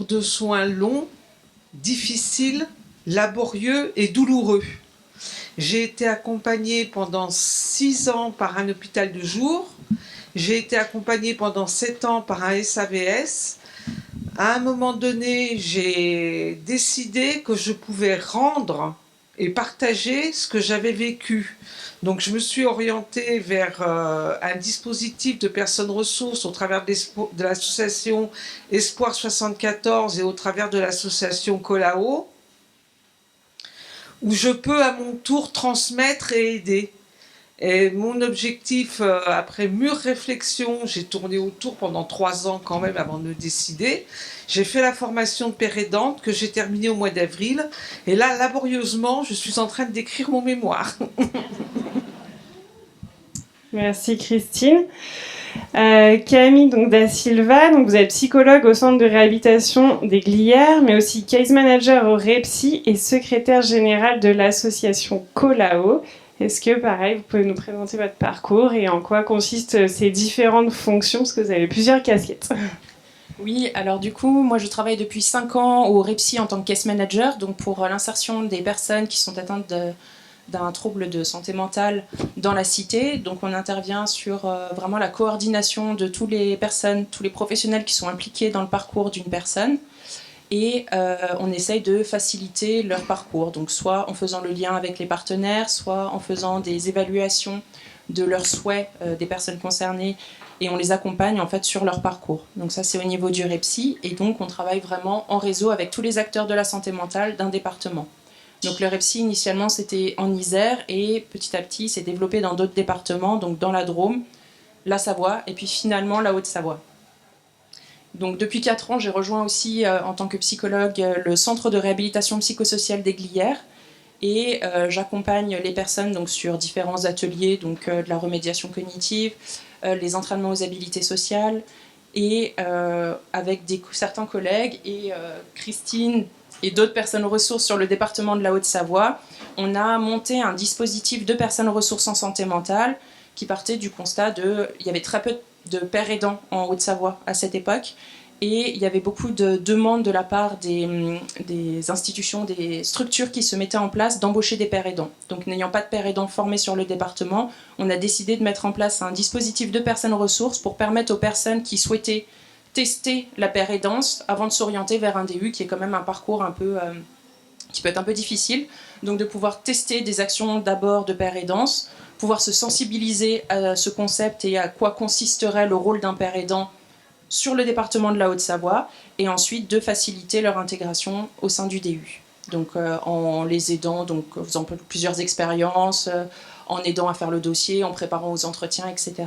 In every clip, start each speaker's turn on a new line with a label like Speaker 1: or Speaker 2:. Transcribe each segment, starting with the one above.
Speaker 1: parcours de soins long, difficile, laborieux et douloureux. J'ai été accompagnée pendant 6 ans par un hôpital de jour. J'ai été accompagnée pendant 7 ans par un SAVS. À un moment donné, j'ai décidé que je pouvais rendre et partager ce que j'avais vécu. Donc je me suis orientée vers un dispositif de personnes ressources au travers de l'association Espoir 74 et au travers de l'association Colao, où je peux à mon tour transmettre et aider. Et mon objectif, après mûre réflexion, j'ai tourné autour pendant 3 ans quand même avant de me décider. J'ai fait la formation de père aidante que j'ai terminée au mois d'avril. Et là, laborieusement, je suis en train d'écrire mon mémoire.
Speaker 2: Merci Christine. Camille donc, Da Silva, donc vous êtes psychologue au centre de réhabilitation des Glières, mais aussi case manager au REPSI et secrétaire générale de l'association Colao. Est-ce que, pareil, vous pouvez nous présenter votre parcours et en quoi consistent ces différentes fonctions, parce que vous avez plusieurs casquettes?
Speaker 3: Oui, alors du coup, moi je travaille depuis 5 ans au REPSI en tant que case manager, donc pour l'insertion des personnes qui sont atteintes d'un trouble de santé mentale dans la cité. Donc on intervient sur vraiment la coordination de toutes les personnes, tous les professionnels qui sont impliqués dans le parcours d'une personne. Et on essaye de faciliter leur parcours, donc soit en faisant le lien avec les partenaires, soit en faisant des évaluations de leurs souhaits des personnes concernées, et on les accompagne en fait sur leur parcours. Donc ça c'est au niveau du REPSI, et donc on travaille vraiment en réseau avec tous les acteurs de la santé mentale d'un département. Donc le REPSI initialement c'était en Isère, et petit à petit s'est développé dans d'autres départements, donc dans la Drôme, la Savoie, et puis finalement la Haute-Savoie. Donc depuis 4 ans, j'ai rejoint aussi en tant que psychologue le centre de réhabilitation psychosociale des Glières, et j'accompagne les personnes donc, sur différents ateliers, donc de la remédiation cognitive, les entraînements aux habilités sociales, et avec certains collègues et Christine et d'autres personnes ressources sur le département de la Haute-Savoie, on a monté un dispositif de personnes ressources en santé mentale qui partait du constat il y avait très peu de pères aidants en Haute-Savoie à cette époque, et il y avait beaucoup de demandes de la part des institutions, des structures qui se mettaient en place d'embaucher des pères aidants. Donc n'ayant pas de pères aidants formés sur le département, on a décidé de mettre en place un dispositif de personnes ressources pour permettre aux personnes qui souhaitaient tester la père aidance avant de s'orienter vers un DU, qui est quand même un parcours un peu, qui peut être un peu difficile. Donc de pouvoir tester des actions d'abord de père aidance, pouvoir se sensibiliser à ce concept et à quoi consisterait le rôle d'un père aidant sur le département de la Haute-Savoie, et ensuite de faciliter leur intégration au sein du DU. Donc en les aidant, donc en faisant plusieurs expériences, en aidant à faire le dossier, en préparant aux entretiens, etc.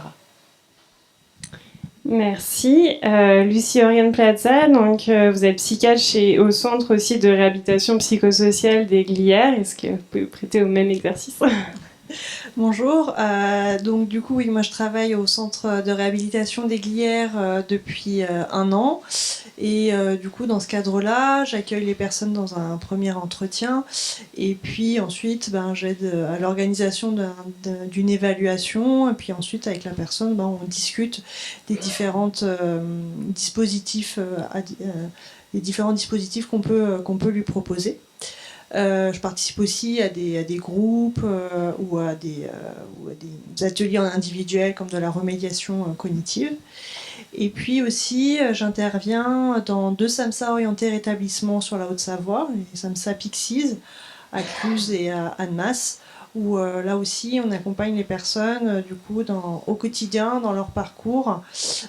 Speaker 2: Merci. Lucie Oriane Plaza, donc, vous êtes psychiatre au centre aussi de réhabilitation psychosociale des Glières. Est-ce que vous pouvez vous prêter au même exercice?
Speaker 4: Bonjour, donc du coup oui, moi je travaille au centre de réhabilitation des Glières depuis 1 an, et du coup dans ce cadre-là j'accueille les personnes dans un premier entretien, et puis ensuite j'aide à l'organisation d'une évaluation, et puis ensuite avec la personne on discute des différentes dispositifs, des différents dispositifs qu'on peut lui proposer. Je participe aussi à des groupes ou à des ateliers individuels comme de la remédiation cognitive. Et puis aussi, j'interviens dans 2 SAMSA orientés rétablissement sur la Haute-Savoie, les SAMSA Pixies, à Cluses et à Annemasse, où là aussi on accompagne les personnes du coup au quotidien dans leur parcours,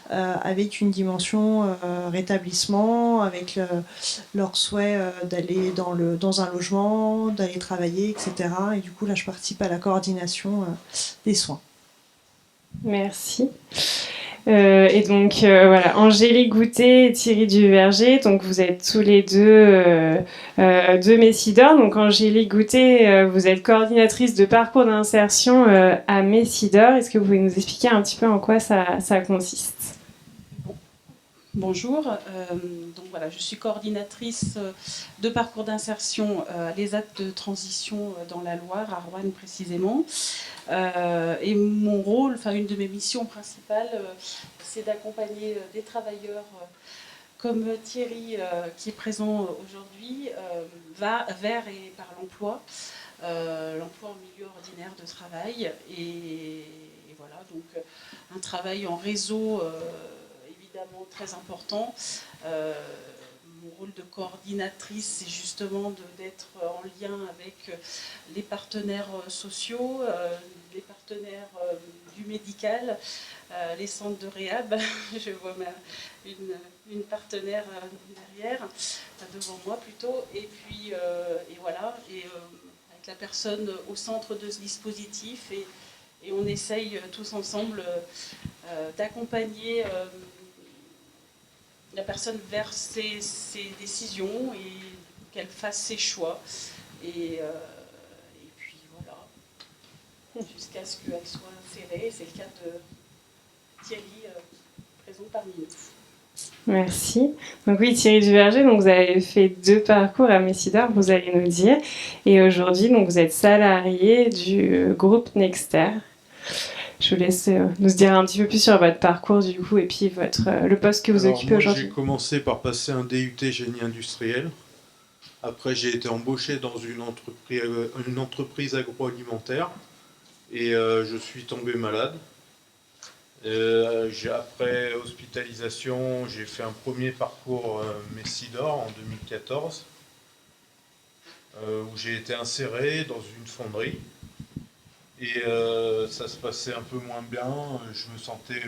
Speaker 4: avec une dimension rétablissement, avec leur souhait d'aller dans un logement, d'aller travailler, etc. Et du coup là je participe à la coordination des soins.
Speaker 2: Merci. Et donc voilà, Angélique Goutet et Thierry Duverger, donc vous êtes tous les deux de Messidor. Donc Angélique Goutet, vous êtes coordinatrice de parcours d'insertion à Messidor. Est-ce que vous pouvez nous expliquer un petit peu en quoi ça consiste?
Speaker 5: Bonjour, donc voilà, je suis coordinatrice de parcours d'insertion à l'ESAT de transition dans la Loire, à Roanne précisément. Et mon rôle, enfin une de mes missions principales, c'est d'accompagner des travailleurs comme Thierry, qui est présent aujourd'hui, va vers et par l'emploi, l'emploi en milieu ordinaire de travail. Et voilà, donc un travail en réseau évidemment très important. Mon rôle de coordinatrice, c'est justement d'être en lien avec les partenaires sociaux, les partenaires du médical, les centres de réhab. Je vois une partenaire derrière, devant moi plutôt. Et puis, et voilà, et avec la personne au centre de ce dispositif. Et on essaye tous ensemble d'accompagner la personne vers ses décisions et qu'elle fasse ses choix. Et puis voilà, jusqu'à ce qu'elle soit serrée. C'est le cas de Thierry, présent parmi nous.
Speaker 2: Merci. Donc oui, Thierry Duverger, donc vous avez fait 2 parcours à Messidor, vous allez nous dire. Et aujourd'hui, donc vous êtes salarié du groupe Nexter. Je vous laisse nous dire un petit peu plus sur votre parcours du coup et puis le poste que vous occupez aujourd'hui.
Speaker 6: J'ai commencé par passer un DUT génie industriel. Après, j'ai été embauché dans une entreprise agroalimentaire et je suis tombé malade. Après hospitalisation, j'ai fait un premier parcours Messidor en 2014 où j'ai été inséré dans une fonderie. Et ça se passait un peu moins bien, je me sentais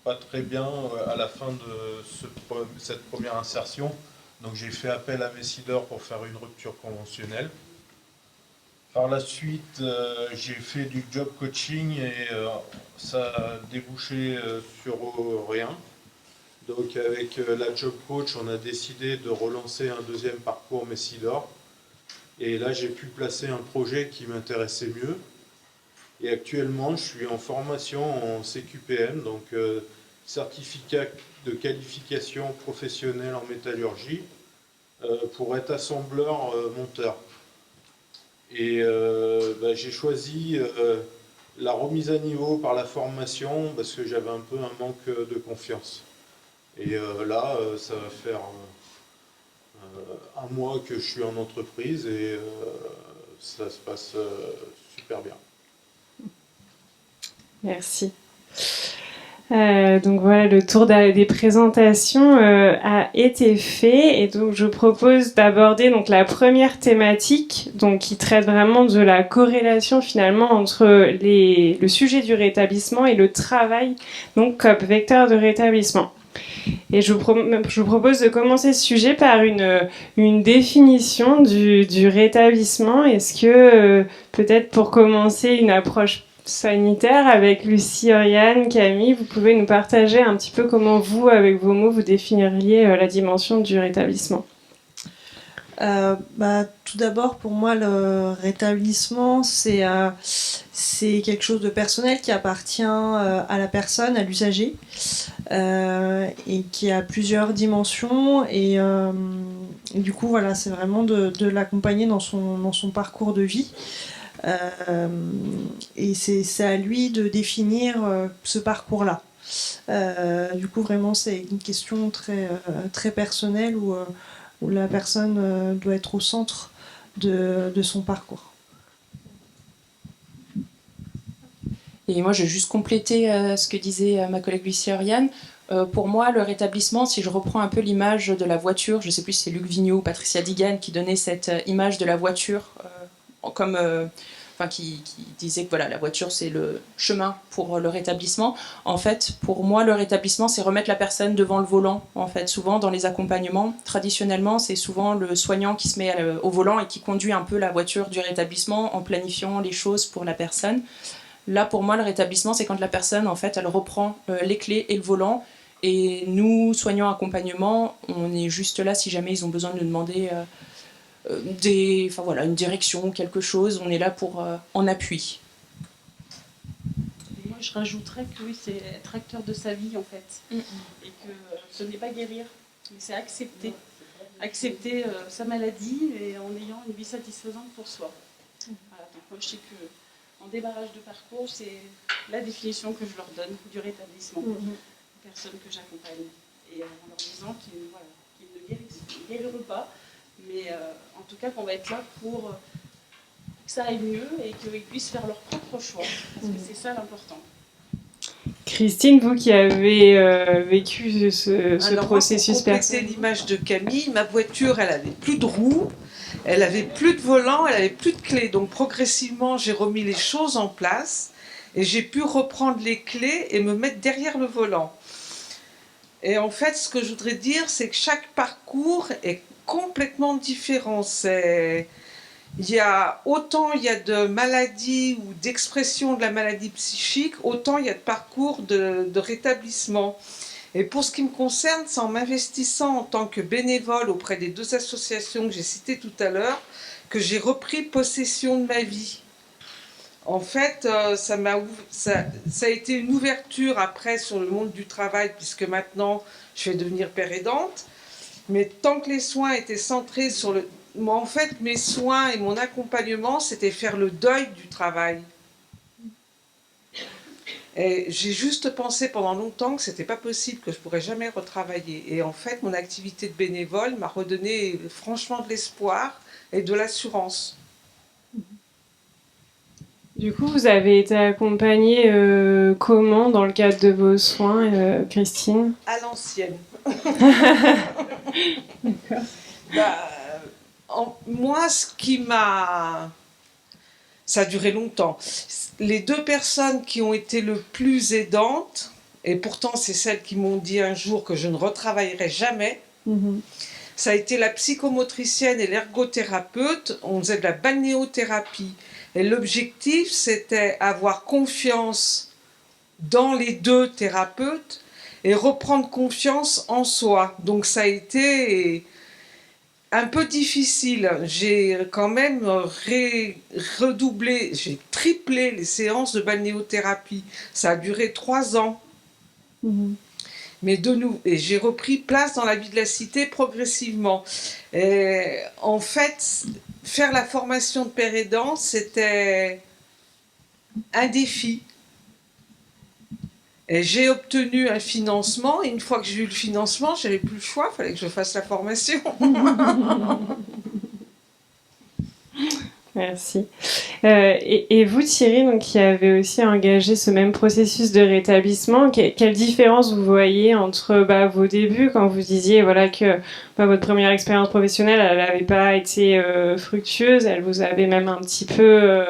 Speaker 6: pas très bien à la fin de cette première insertion. Donc j'ai fait appel à Messidor pour faire une rupture conventionnelle. Par la suite, j'ai fait du job coaching et ça a débouché sur rien. Donc avec la job coach, on a décidé de relancer un deuxième parcours Messidor. Et là, j'ai pu placer un projet qui m'intéressait mieux. Et actuellement, je suis en formation en CQPM, donc certificat de qualification professionnelle en métallurgie, pour être assembleur monteur. Et j'ai choisi la remise à niveau par la formation parce que j'avais un peu un manque de confiance. Et là, ça va faire un mois que je suis en entreprise et ça se passe super bien.
Speaker 2: Merci. Donc voilà, le tour des présentations a été fait et donc je propose d'aborder donc la première thématique donc qui traite vraiment de la corrélation finalement entre le sujet du rétablissement et le travail donc comme vecteur de rétablissement. Et je vous propose de commencer ce sujet par une définition du rétablissement. Est-ce que peut-être pour commencer une approche sanitaire avec Lucie, Oriane, Camille, vous pouvez nous partager un petit peu comment vous, avec vos mots, vous définiriez la dimension du rétablissement?
Speaker 4: Tout d'abord, pour moi, le rétablissement, c'est quelque chose de personnel qui appartient à la personne, à l'usager, et qui a plusieurs dimensions. Et du coup, voilà, c'est vraiment de l'accompagner dans son parcours de vie. Et c'est à lui de définir ce parcours-là. Du coup, vraiment, c'est une question très personnelle où la personne doit être au centre de son parcours.
Speaker 3: Et moi, je vais juste compléter ce que disait ma collègue Lucie Oriane. Pour moi, le rétablissement, si je reprends un peu l'image de la voiture, je ne sais plus si c'est Luc Vigneault ou Patricia Digan qui donnait cette image de la voiture qui disait que voilà, la voiture, c'est le chemin pour le rétablissement. En fait, pour moi, le rétablissement, c'est remettre la personne devant le volant. En fait, souvent, dans les accompagnements, traditionnellement, c'est souvent le soignant qui se met au volant et qui conduit un peu la voiture du rétablissement en planifiant les choses pour la personne. Là, pour moi, le rétablissement, c'est quand la personne, en fait, elle reprend les clés et le volant. Et nous, soignants accompagnement, on est juste là si jamais ils ont besoin de nous demander une direction, quelque chose. On est là pour en appui.
Speaker 5: Et moi, je rajouterais que oui, c'est être acteur de sa vie, en fait. Et que ce n'est pas guérir, mais c'est accepter. Accepter sa maladie et en ayant une vie satisfaisante pour soi. Voilà, donc moi, je sais que en démarrage de parcours, c'est la définition que je leur donne du rétablissement, les personnes que j'accompagne. et en leur disant qu'ils ne guériront pas, mais en tout cas qu'on va être là pour que ça aille mieux et qu'ils puissent faire leur propre choix, parce que c'est ça l'important.
Speaker 2: Christine, vous qui avez vécu ce processus
Speaker 1: pour compléter
Speaker 2: personnel.
Speaker 1: l'image de Camille, ma voiture, elle avait plus de roues, elle avait plus de volant, elle avait plus de clés. Donc progressivement, j'ai remis les choses en place et j'ai pu reprendre les clés et me mettre derrière le volant. Et en fait, ce que je voudrais dire, c'est que chaque parcours est complètement différent. Il y a de maladies ou d'expression de la maladie psychique, autant il y a de parcours de rétablissement. Et pour ce qui me concerne, c'est en m'investissant en tant que bénévole auprès des 2 associations que j'ai citées tout à l'heure, que j'ai repris possession de ma vie. En fait, ça a été une ouverture après sur le monde du travail, puisque maintenant, je vais devenir père aidante. Mais tant que les soins étaient centrés sur le... Moi, en fait, mes soins et mon accompagnement, c'était faire le deuil du travail. Et j'ai juste pensé pendant longtemps que c'était pas possible, que je pourrais jamais retravailler. Et en fait, mon activité de bénévole m'a redonné franchement de l'espoir et de l'assurance.
Speaker 2: Du coup, vous avez été accompagnée comment dans le cadre de vos soins, Christine?
Speaker 1: À l'ancienne. Moi, ça a duré longtemps. Les 2 personnes qui ont été le plus aidantes, et pourtant c'est celles qui m'ont dit un jour que je ne retravaillerai jamais, ça a été la psychomotricienne et l'ergothérapeute. On faisait de la balnéothérapie. Et l'objectif, c'était avoir confiance dans les 2 thérapeutes et reprendre confiance en soi. Donc ça a été un peu difficile. J'ai quand même redoublé, j'ai triplé les séances de balnéothérapie. Ça a duré 3 ans. Mais de nous, et j'ai repris place dans la vie de la cité progressivement. Et en fait, faire la formation de père aidant, c'était un défi. Et j'ai obtenu un financement, et une fois que j'ai eu le financement, j'avais plus le choix, il fallait que je fasse la formation.
Speaker 2: Merci. Et vous, Thierry, donc, qui avez aussi engagé ce même processus de rétablissement, quelle différence vous voyez entre vos débuts, quand vous disiez voilà, que votre première expérience professionnelle, elle n'avait pas été fructueuse, elle vous avait même un petit peu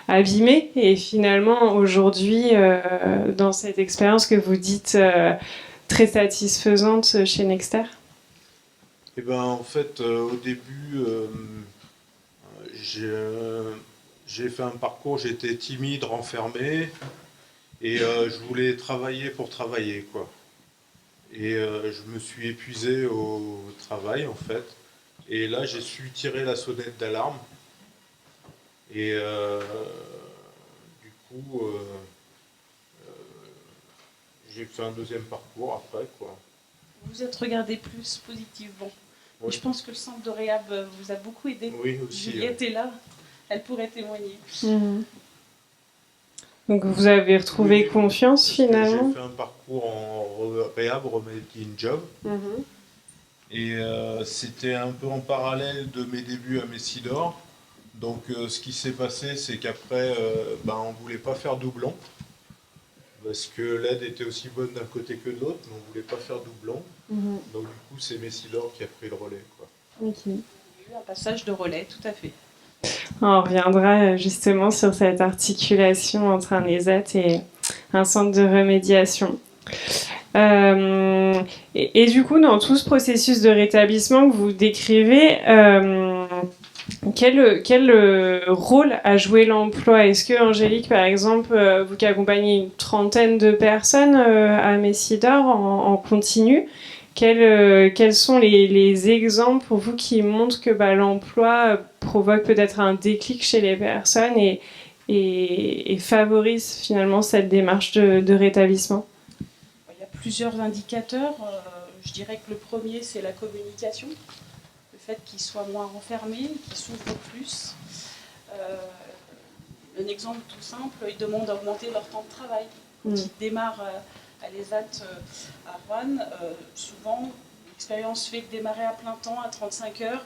Speaker 2: abîmé, et finalement, aujourd'hui, dans cette expérience que vous dites très satisfaisante chez Nexter?
Speaker 6: Eh ben, en fait, au début... j'ai fait un parcours, j'étais timide, renfermé, et je voulais travailler pour travailler, quoi. Et je me suis épuisé au travail, en fait. Et là, j'ai su tirer la sonnette d'alarme. Et du coup, j'ai fait un 2e parcours après, quoi.
Speaker 5: Vous êtes regardé plus positivement.
Speaker 6: Oui.
Speaker 5: Je pense que le centre de réhab vous a beaucoup aidé.
Speaker 6: Oui, aussi.
Speaker 5: Juliette est là, elle pourrait témoigner.
Speaker 2: Donc vous avez retrouvé confiance finalement?
Speaker 6: J'ai fait un parcours en réhab, Remedy in Job. Et c'était un peu en parallèle de mes débuts à Messidor. Donc ce qui s'est passé, c'est qu'après, on ne voulait pas faire doublon. Parce que l'aide était aussi bonne d'un côté que de l'autre, mais on ne voulait pas faire doublon. Donc du coup, c'est Messidor qui a pris le relais, quoi.
Speaker 2: Okay.
Speaker 5: Il y a eu un passage de relais, tout à fait.
Speaker 2: On reviendra justement sur cette articulation entre un ESAT et un centre de remédiation. Et du coup, dans tout ce processus de rétablissement que vous décrivez, quel rôle a joué l'emploi? Est-ce que, Angélique, par exemple, vous qui accompagnez une 30aine de personnes à Messidor en continu, quels sont les exemples pour vous qui montrent que l'emploi provoque peut-être un déclic chez les personnes et favorise finalement cette démarche de rétablissement?
Speaker 5: Il y a plusieurs indicateurs. Je dirais que le premier, c'est la communication. Le fait qu'ils soient moins renfermés, qu'ils s'ouvrent plus. Un exemple tout simple, ils demandent d'augmenter leur temps de travail. Quand ils démarrent à l'ESAT à Rouen, souvent l'expérience fait que démarrer à plein temps, à 35 heures,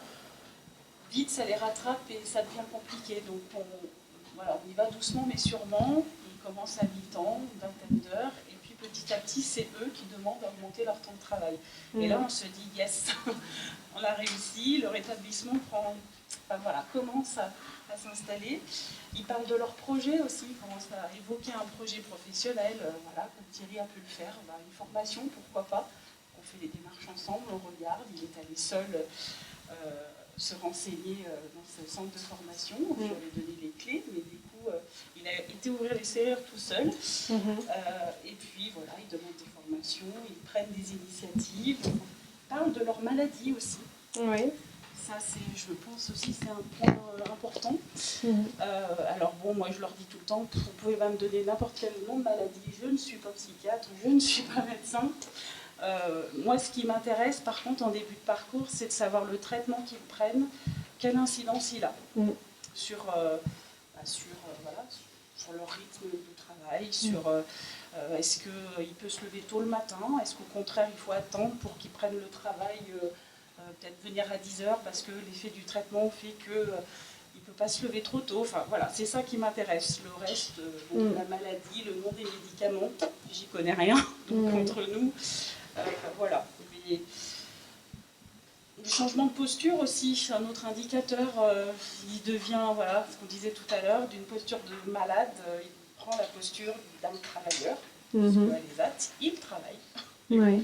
Speaker 5: vite ça les rattrape et ça devient compliqué. Donc on y va doucement mais sûrement. Ils commencent à mi-temps, une vingtaine d'heures, et puis petit à petit c'est eux qui demandent à augmenter leur temps de travail. Et là on se dit yes, on a réussi, leur établissement commence à s'installer. Ils parlent de leur projet aussi, ils commencent à évoquer un projet professionnel, comme Thierry a pu le faire, une formation, pourquoi pas. On fait des démarches ensemble, on regarde, il est allé seul se renseigner dans ce centre de formation, je lui avais donné les clés, mais du coup il a été ouvrir les serrures tout seul, et puis voilà, ils demandent des formations, ils prennent des initiatives, ils parlent de leur maladie aussi.
Speaker 2: Oui.
Speaker 5: Ça, je pense aussi, c'est un point important. Alors bon, moi je leur dis tout le temps, vous pouvez me donner n'importe quel nom de maladie, je ne suis pas psychiatre, je ne suis pas médecin. Moi, ce qui m'intéresse, par contre, en début de parcours, c'est de savoir le traitement qu'ils prennent, quelle incidence il a sur leur rythme de travail, sur est-ce qu'il peut se lever tôt le matin, est-ce qu'au contraire, il faut attendre pour qu'ils prennent le travail, peut-être venir à 10h, parce que l'effet du traitement fait qu'il ne peut pas se lever trop tôt. Enfin, voilà, c'est ça qui m'intéresse. Le reste, la maladie, le nom des médicaments, j'y connais rien, donc entre nous... voilà. Mais le changement de posture aussi, un autre indicateur, il devient, ce qu'on disait tout à l'heure, d'une posture de malade, il prend la posture d'un travailleur, parce qu'à l'ESAT, il travaille.
Speaker 2: Oui.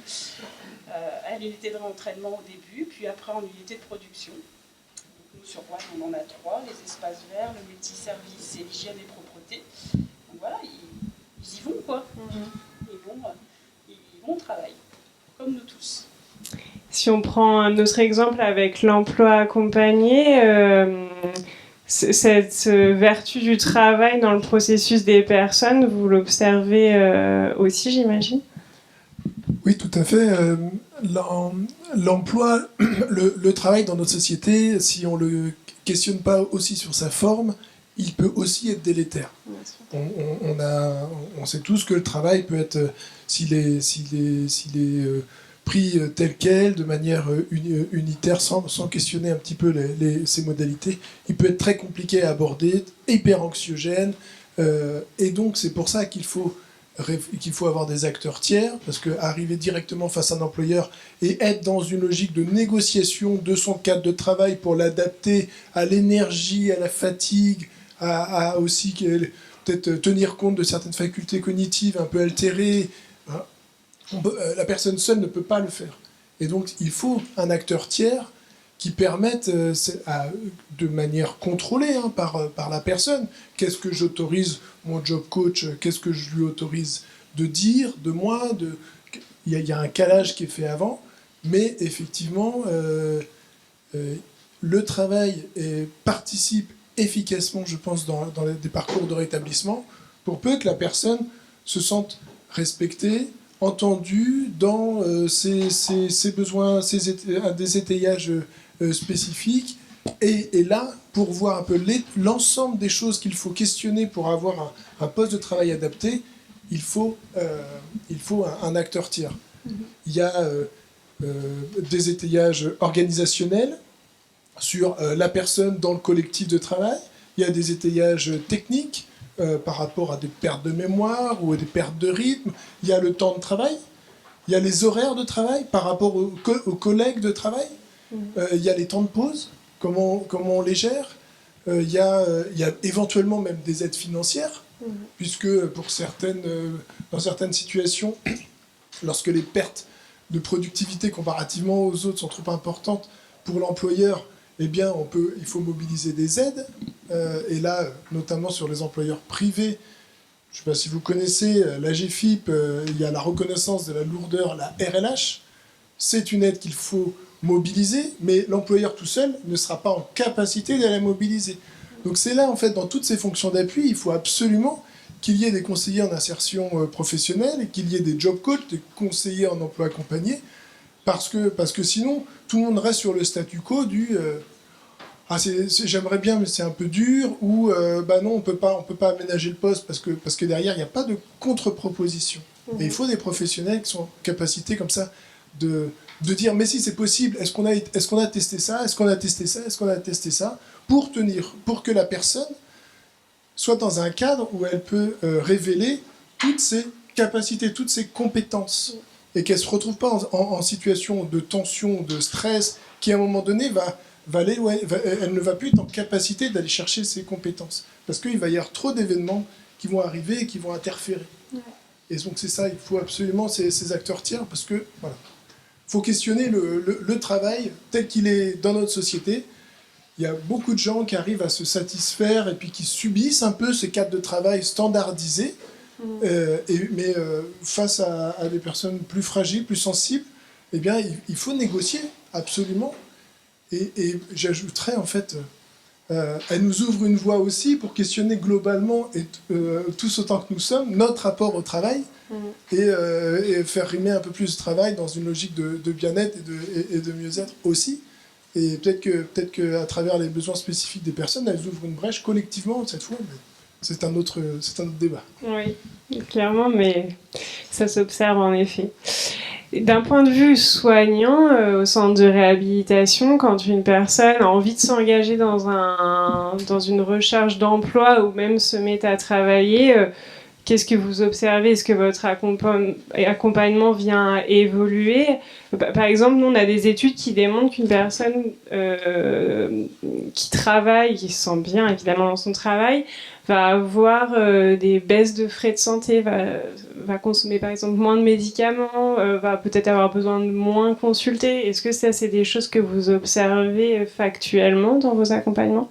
Speaker 5: À l'unité de réentraînement au début, puis après en unité de production. Donc, nous, sur Rouen, on en a 3, les espaces verts, le multiservice et l'hygiène et propreté. Donc voilà, ils y vont, quoi. Ils vont au travail. Comme nous tous.
Speaker 2: Si on prend un autre exemple avec l'emploi accompagné, cette vertu du travail dans le processus des personnes, vous l'observez aussi, j'imagine ?
Speaker 7: Oui, tout à fait. L'emploi, le travail dans notre société, si on ne le questionne pas aussi sur sa forme, il peut aussi être délétère. On sait tous que le travail peut être, s'il est pris tel quel, de manière unitaire, sans questionner un petit peu ses modalités, il peut être très compliqué à aborder, hyper anxiogène, et donc c'est pour ça qu'il faut avoir des acteurs tiers, parce qu'arriver directement face à un employeur et être dans une logique de négociation de son cadre de travail pour l'adapter à l'énergie, à la fatigue, à aussi peut-être tenir compte de certaines facultés cognitives un peu altérées, la personne seule ne peut pas le faire. Et donc il faut un acteur tiers qui permette, de manière contrôlée par la personne, qu'est-ce que j'autorise mon job coach, qu'est-ce que je lui autorise de dire, de moi, il y a un calage qui est fait avant, mais effectivement, le travail participe efficacement, je pense, dans des parcours de rétablissement, pour peu que la personne se sente respectée, entendue dans ses besoins, des étayages spécifiques, et là, pour voir un peu l'ensemble des choses qu'il faut questionner pour avoir un poste de travail adapté, il faut un acteur tiers. Il y a des étayages organisationnels sur la personne dans le collectif de travail, il y a des étayages techniques par rapport à des pertes de mémoire ou à des pertes de rythme, il y a le temps de travail, il y a les horaires de travail par rapport aux collègues de travail, il y a les temps de pause, comment on les gère, il y a éventuellement même des aides financières, puisque dans certaines situations, lorsque les pertes de productivité comparativement aux autres sont trop importantes pour l'employeur, eh bien, il faut mobiliser des aides. Et là, notamment sur les employeurs privés, je ne sais pas si vous connaissez l'AGFIP, il y a la reconnaissance de la lourdeur, la RLH. C'est une aide qu'il faut mobiliser, mais l'employeur tout seul ne sera pas en capacité de la mobiliser. Donc c'est là, en fait, dans toutes ces fonctions d'appui, il faut absolument qu'il y ait des conseillers en insertion professionnelle, et qu'il y ait des job coachs, des conseillers en emploi accompagné, parce que sinon, tout le monde reste sur le statu quo du j'aimerais bien, mais c'est un peu dur, ou non, on peut pas aménager le poste parce que derrière, il n'y a pas de contre-proposition. Et il faut des professionnels qui sont en capacité comme ça de dire mais si c'est possible, est-ce qu'on a testé ça, est-ce qu'on a testé ça, est-ce qu'on a testé ça, pour que la personne soit dans un cadre où elle peut révéler toutes ses capacités, toutes ses compétences, et qu'elle ne se retrouve pas en situation de tension, de stress, qui à un moment donné elle ne va plus être en capacité d'aller chercher ses compétences, parce qu'il va y avoir trop d'événements qui vont arriver et qui vont interférer. Ouais. Et donc c'est ça, il faut absolument ces acteurs tiers, parce que voilà, faut questionner le travail tel qu'il est dans notre société. Il y a beaucoup de gens qui arrivent à se satisfaire et puis qui subissent un peu ces cadres de travail standardisés, mais face à des personnes plus fragiles, plus sensibles, eh bien, il faut négocier, absolument. Et j'ajouterais, en fait, elle nous ouvre une voie aussi pour questionner globalement, et tous autant que nous sommes, notre rapport au travail, et faire rimer un peu plus de travail dans une logique de bien-être et de mieux-être aussi. Et peut-être qu'à travers les besoins spécifiques des personnes, elles ouvrent une brèche collectivement cette fois, mais c'est un autre débat.
Speaker 2: Oui, clairement, mais ça s'observe en effet. D'un point de vue soignant, au centre de réhabilitation, quand une personne a envie de s'engager dans une recherche d'emploi ou même se met à travailler, qu'est-ce que vous observez? Est-ce que votre accompagnement vient évoluer? Par exemple, nous, on a des études qui démontrent qu'une personne qui travaille, qui se sent bien évidemment dans son travail, va avoir des baisses de frais de santé, va consommer par exemple moins de médicaments, va peut-être avoir besoin de moins consulter. Est-ce que ça, c'est des choses que vous observez factuellement dans vos accompagnements?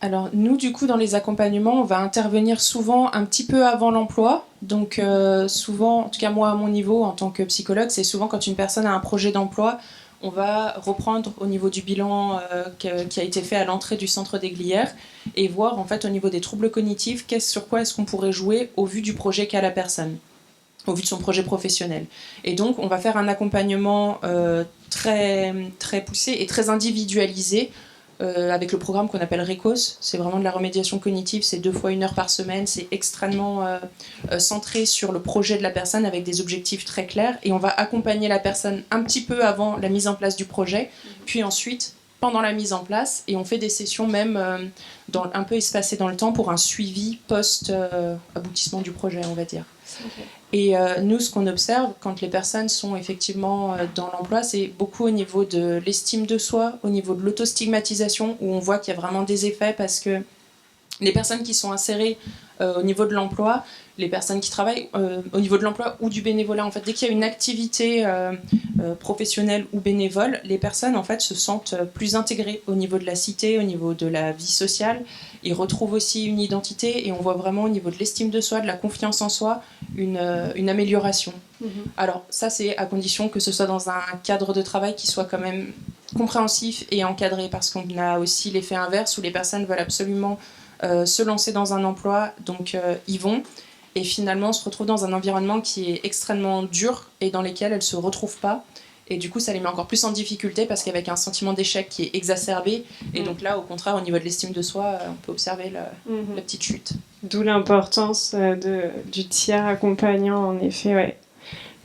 Speaker 3: Alors nous, du coup, dans les accompagnements, on va intervenir souvent un petit peu avant l'emploi. Donc souvent, en tout cas moi à mon niveau en tant que psychologue, c'est souvent quand une personne a un projet d'emploi, on va reprendre au niveau du bilan qui a été fait à l'entrée du centre des Glières et voir en fait au niveau des troubles cognitifs sur quoi est-ce qu'on pourrait jouer au vu du projet qu'a la personne, au vu de son projet professionnel. Et donc on va faire un accompagnement très, très poussé et très individualisé avec le programme qu'on appelle RECOS. C'est vraiment de la remédiation cognitive, c'est 2 fois 1 heure par semaine, c'est extrêmement centré sur le projet de la personne avec des objectifs très clairs, et on va accompagner la personne un petit peu avant la mise en place du projet, puis ensuite pendant la mise en place, et on fait des sessions même un peu espacées dans le temps pour un suivi post-aboutissement du projet, on va dire. Okay. Et nous, ce qu'on observe quand les personnes sont effectivement dans l'emploi, c'est beaucoup au niveau de l'estime de soi, au niveau de l'autostigmatisation, où on voit qu'il y a vraiment des effets parce que les personnes qui sont insérées au niveau de l'emploi, les personnes qui travaillent au niveau de l'emploi ou du bénévolat, en fait, dès qu'il y a une activité professionnelle ou bénévole, les personnes en fait se sentent plus intégrées au niveau de la cité, au niveau de la vie sociale. Ils retrouvent aussi une identité et on voit vraiment au niveau de l'estime de soi, de la confiance en soi, une amélioration. Alors ça, c'est à condition que ce soit dans un cadre de travail qui soit quand même compréhensif et encadré, parce qu'on a aussi l'effet inverse où les personnes veulent absolument se lancer dans un emploi, donc y vont, et finalement se retrouvent dans un environnement qui est extrêmement dur et dans lequel elles ne se retrouvent pas. Et du coup, ça les met encore plus en difficulté parce qu'avec un sentiment d'échec qui est exacerbé, et donc là, au contraire, au niveau de l'estime de soi, on peut observer la petite chute.
Speaker 2: D'où l'importance du tiers accompagnant, en effet, ouais.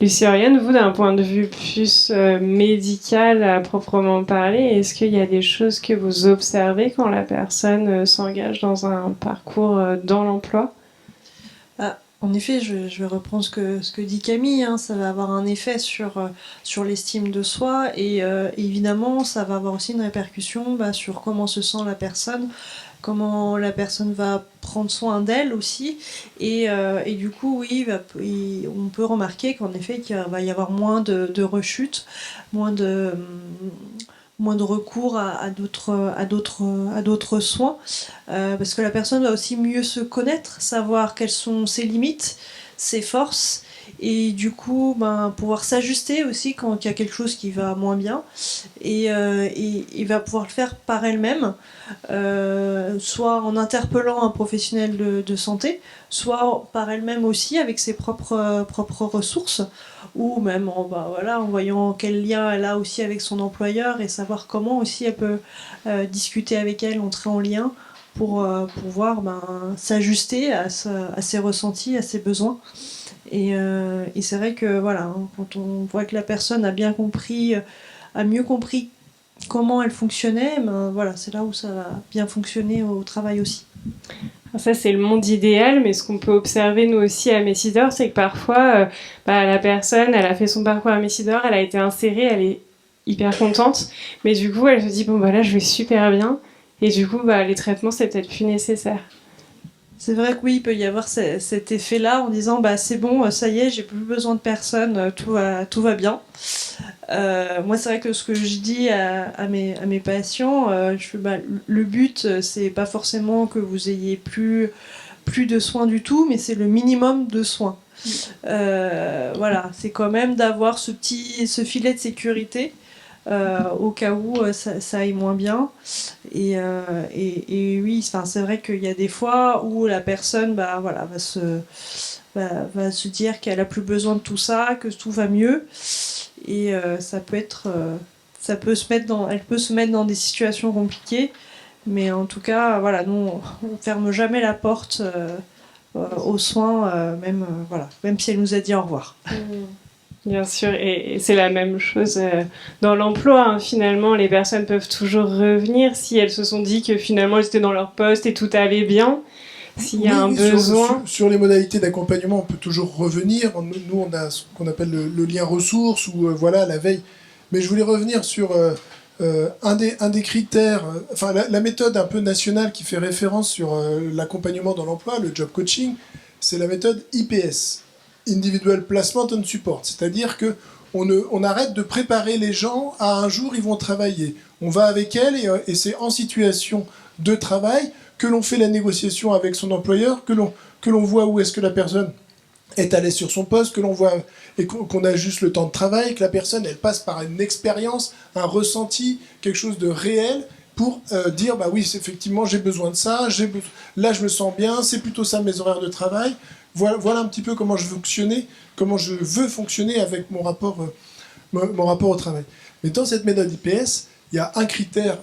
Speaker 2: Lucie Oriane, vous, d'un point de vue plus médical à proprement parler, est-ce qu'il y a des choses que vous observez quand la personne s'engage dans un parcours dans l'emploi ?
Speaker 4: En effet, je vais reprendre ce que dit Camille, hein, ça va avoir un effet sur l'estime de soi et évidemment, ça va avoir aussi une répercussion sur comment se sent la personne, comment la personne va prendre soin d'elle aussi. Et du coup, oui, on peut remarquer qu'en effet, qu'il va y avoir moins de rechutes, moins de recours à d'autres soins, parce que la personne va aussi mieux se connaître, savoir quelles sont ses limites, ses forces, et du coup pouvoir s'ajuster aussi quand il y a quelque chose qui va moins bien, et va pouvoir le faire par elle-même, soit en interpellant un professionnel de santé, soit par elle-même aussi avec ses propres ressources, ou même en voyant quel lien elle a aussi avec son employeur et savoir comment aussi elle peut discuter avec elle, entrer en lien pour pouvoir s'ajuster à ses ressentis, à ses besoins. Et c'est vrai que voilà, hein, quand on voit que la personne a bien compris, a mieux compris comment elle fonctionnait, ben voilà, c'est là où ça va bien fonctionner au travail aussi.
Speaker 2: Alors ça, c'est le monde idéal, mais ce qu'on peut observer nous aussi à Messidor, c'est que parfois, la personne, elle a fait son parcours à Messidor, elle a été insérée, elle est hyper contente, mais du coup, elle se dit, bon, bah là, je vais super bien, et du coup, les traitements, c'est peut-être plus nécessaire.
Speaker 4: C'est vrai que oui, il peut y avoir cet effet-là en disant bah c'est bon, ça y est, j'ai plus besoin de personne, tout va bien. Moi, c'est vrai que ce que je dis à mes patients, je fais, bah, le but, c'est pas forcément que vous ayez plus de soins du tout, mais c'est le minimum de soins. Voilà, c'est quand même d'avoir ce filet de sécurité au cas où ça aille moins bien. Et oui, c'est vrai qu'il y a des fois où la personne voilà, va se dire qu'elle a plus besoin de tout ça, que tout va mieux. Et ça peut être, elle peut se mettre dans des situations compliquées. Mais en tout cas, voilà, nous, on ferme jamais la porte aux soins, même si elle nous a dit au revoir.
Speaker 2: Bien sûr, et c'est la même chose dans l'emploi. Hein. Finalement, les personnes peuvent toujours revenir si elles se sont dit que finalement elles étaient dans leur poste et tout allait bien. S'il y a un besoin.
Speaker 7: Sur les modalités d'accompagnement, on peut toujours revenir. Nous, on a ce qu'on appelle le lien ressources ou voilà la veille. Mais je voulais revenir sur un des critères, la méthode un peu nationale qui fait référence sur l'accompagnement dans l'emploi, le job coaching, c'est la méthode IPS, Individual Placement and Support. C'est-à-dire que on arrête de préparer les gens à un jour ils vont travailler. On va avec elles et c'est en situation de travail que l'on fait la négociation avec son employeur, que l'on voit où est-ce que la personne est à l'aise sur son poste, que l'on voit et qu'on a juste le temps de travail, que la personne elle passe par une expérience, un ressenti, quelque chose de réel pour dire bah oui effectivement j'ai besoin de ça, là je me sens bien, c'est plutôt ça mes horaires de travail. Voilà un petit peu comment je veux fonctionner avec mon rapport au travail. Mais dans cette méthode IPS, il y a un critère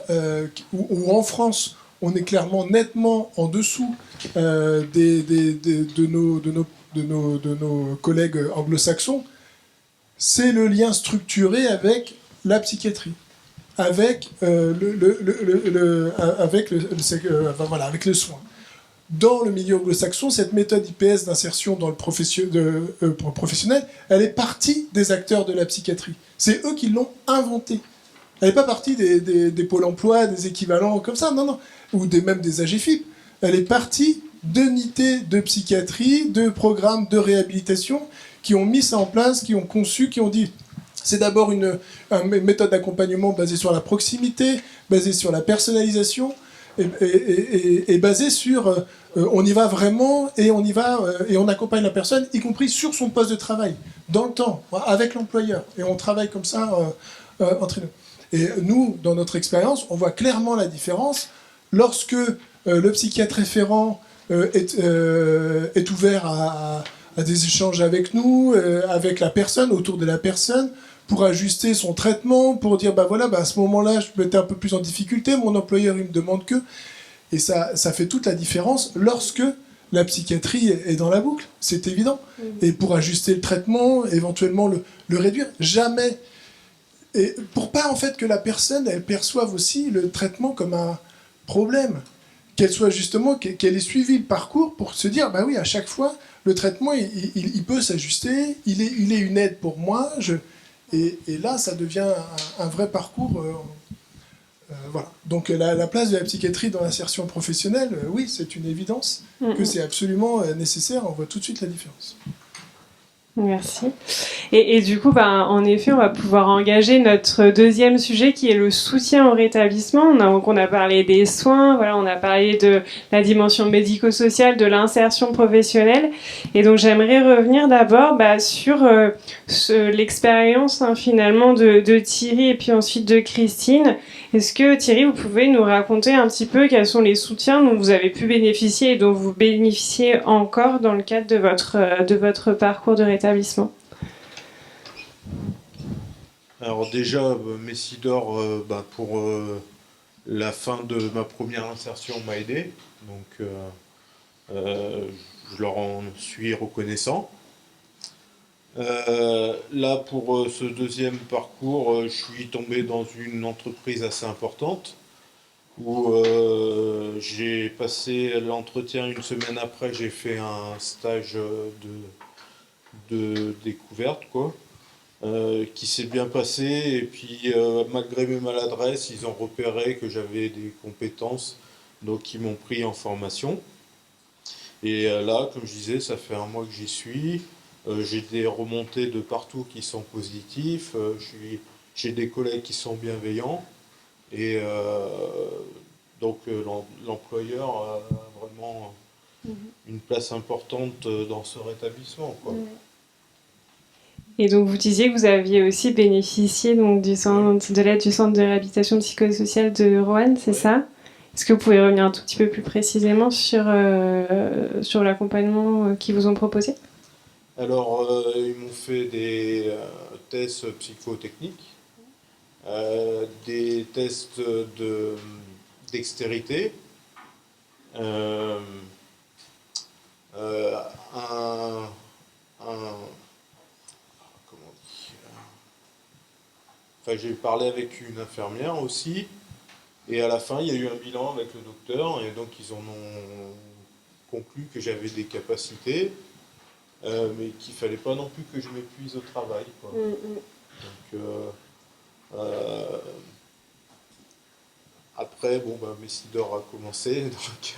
Speaker 7: où en France on est clairement nettement en dessous de nos collègues anglo-saxons, c'est le lien structuré avec la psychiatrie, avec avec le soin. Dans le milieu anglo-saxon, cette méthode IPS d'insertion dans le professionnel, elle est partie des acteurs de la psychiatrie. C'est eux qui l'ont inventée. Elle n'est pas partie des pôles emploi, des équivalents comme ça, non, ou même des AGFIP. Elle est partie d'unités de psychiatrie, de programmes de réhabilitation qui ont mis ça en place, qui ont conçu, qui ont dit c'est d'abord une méthode d'accompagnement basée sur la proximité, basée sur la personnalisation et basée sur on y va vraiment et on y va et on accompagne la personne, y compris sur son poste de travail, dans le temps, avec l'employeur. Et on travaille comme ça entre nous. Et nous, dans notre expérience, on voit clairement la différence lorsque le psychiatre référent est ouvert à des échanges avec nous, avec la personne, autour de la personne, pour ajuster son traitement, pour dire à ce moment-là, je peux être un peu plus en difficulté, mon employeur il me demande que. Et ça fait toute la différence lorsque la psychiatrie est dans la boucle, c'est évident. Et pour ajuster le traitement, éventuellement le réduire, jamais. Et pour pas en fait que la personne elle perçoive aussi le traitement comme un problème, qu'elle soit justement qu'elle ait suivi le parcours pour se dire bah oui à chaque fois le traitement il peut s'ajuster, il est une aide pour moi, et là ça devient un vrai parcours. Voilà. Donc la place de la psychiatrie dans l'insertion professionnelle, oui c'est une évidence que c'est absolument nécessaire, on voit tout de suite la différence.
Speaker 2: Merci. Et du coup, en effet, on va pouvoir engager notre deuxième sujet qui est le soutien au rétablissement. On a parlé des soins, voilà, on a parlé de la dimension médico-sociale, de l'insertion professionnelle. Et donc, j'aimerais revenir d'abord sur l'expérience finalement de Thierry et puis ensuite de Christine. Est-ce que Thierry, vous pouvez nous raconter un petit peu quels sont les soutiens dont vous avez pu bénéficier et dont vous bénéficiez encore dans le cadre de votre parcours de rétablissement?
Speaker 6: Alors déjà, Messidor, pour la fin de ma première insertion, m'a aidé. Donc je leur en suis reconnaissant. Là, pour ce deuxième parcours, je suis tombé dans une entreprise assez importante où j'ai passé l'entretien une semaine après, j'ai fait un stage de découverte, quoi, qui s'est bien passé. Et puis, malgré mes maladresses, ils ont repéré que j'avais des compétences, donc ils m'ont pris en formation. Et là, comme je disais, ça fait un mois que j'y suis. J'ai des remontées de partout qui sont positifs. J'ai des collègues qui sont bienveillants. Et donc l'employeur a vraiment une place importante dans ce rétablissement, quoi.
Speaker 2: Et donc vous disiez que vous aviez aussi bénéficié donc, de l'aide du centre de réhabilitation psychosociale de Roanne, c'est ça? Est-ce que vous pouvez revenir un tout petit peu plus précisément sur l'accompagnement qu'ils vous ont proposé?
Speaker 6: Alors, ils m'ont fait des tests psychotechniques, des tests dextérité, euh, un, comment on dit, enfin, j'ai parlé avec une infirmière aussi, et à la fin, il y a eu un bilan avec le docteur, et donc ils en ont conclu que j'avais des capacités, mais qu'il fallait pas non plus que je m'épuise au travail, quoi. Donc, après, bon, bah, Messidor a commencé, donc,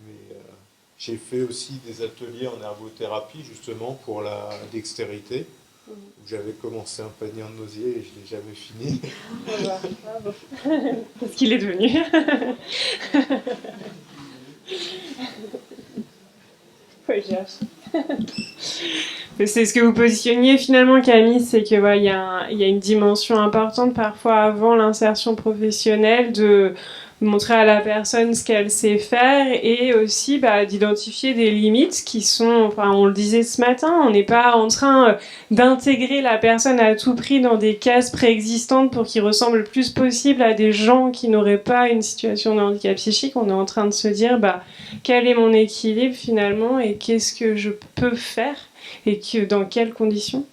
Speaker 6: mais j'ai fait aussi des ateliers en ergothérapie, justement, pour la dextérité, où j'avais commencé un panier en osier et je l'ai jamais fini.
Speaker 2: Qu'est-ce qu'il est devenu? C'est ce que vous positionniez finalement, Camille, c'est que il y a une dimension importante parfois avant l'insertion professionnelle de montrer à la personne ce qu'elle sait faire et aussi d'identifier des limites qui sont, enfin on le disait ce matin, on n'est pas en train d'intégrer la personne à tout prix dans des cases préexistantes pour qu'il ressemble le plus possible à des gens qui n'auraient pas une situation de handicap psychique. On est en train de se dire quel est mon équilibre finalement et qu'est-ce que je peux faire et dans quelles conditions.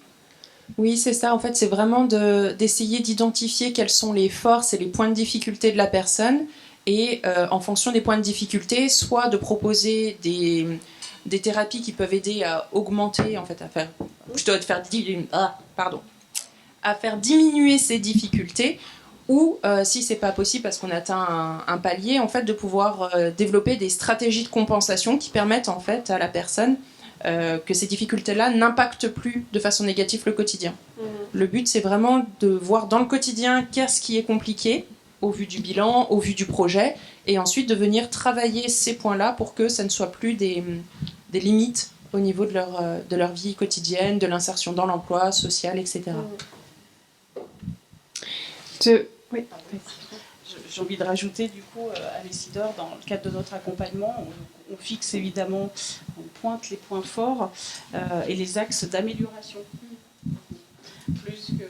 Speaker 3: Oui, c'est ça. En fait, c'est vraiment d'essayer d'identifier quelles sont les forces et les points de difficulté de la personne et en fonction des points de difficulté, soit de proposer des thérapies qui peuvent aider à augmenter, à faire diminuer ces difficultés, ou si c'est pas possible parce qu'on atteint un palier, en fait, de pouvoir développer des stratégies de compensation qui permettent en fait à la personne que ces difficultés-là n'impactent plus de façon négative le quotidien. Le but, c'est vraiment de voir dans le quotidien qu'est-ce qui est compliqué au vu du bilan, au vu du projet, et ensuite de venir travailler ces points-là pour que ça ne soit plus des limites au niveau de leur vie quotidienne, de l'insertion dans l'emploi, social, etc.
Speaker 2: Oui.
Speaker 5: J'ai envie de rajouter du coup à Messidor, dans le cadre de notre accompagnement, on fixe évidemment, on pointe les points forts et les axes d'amélioration, plus que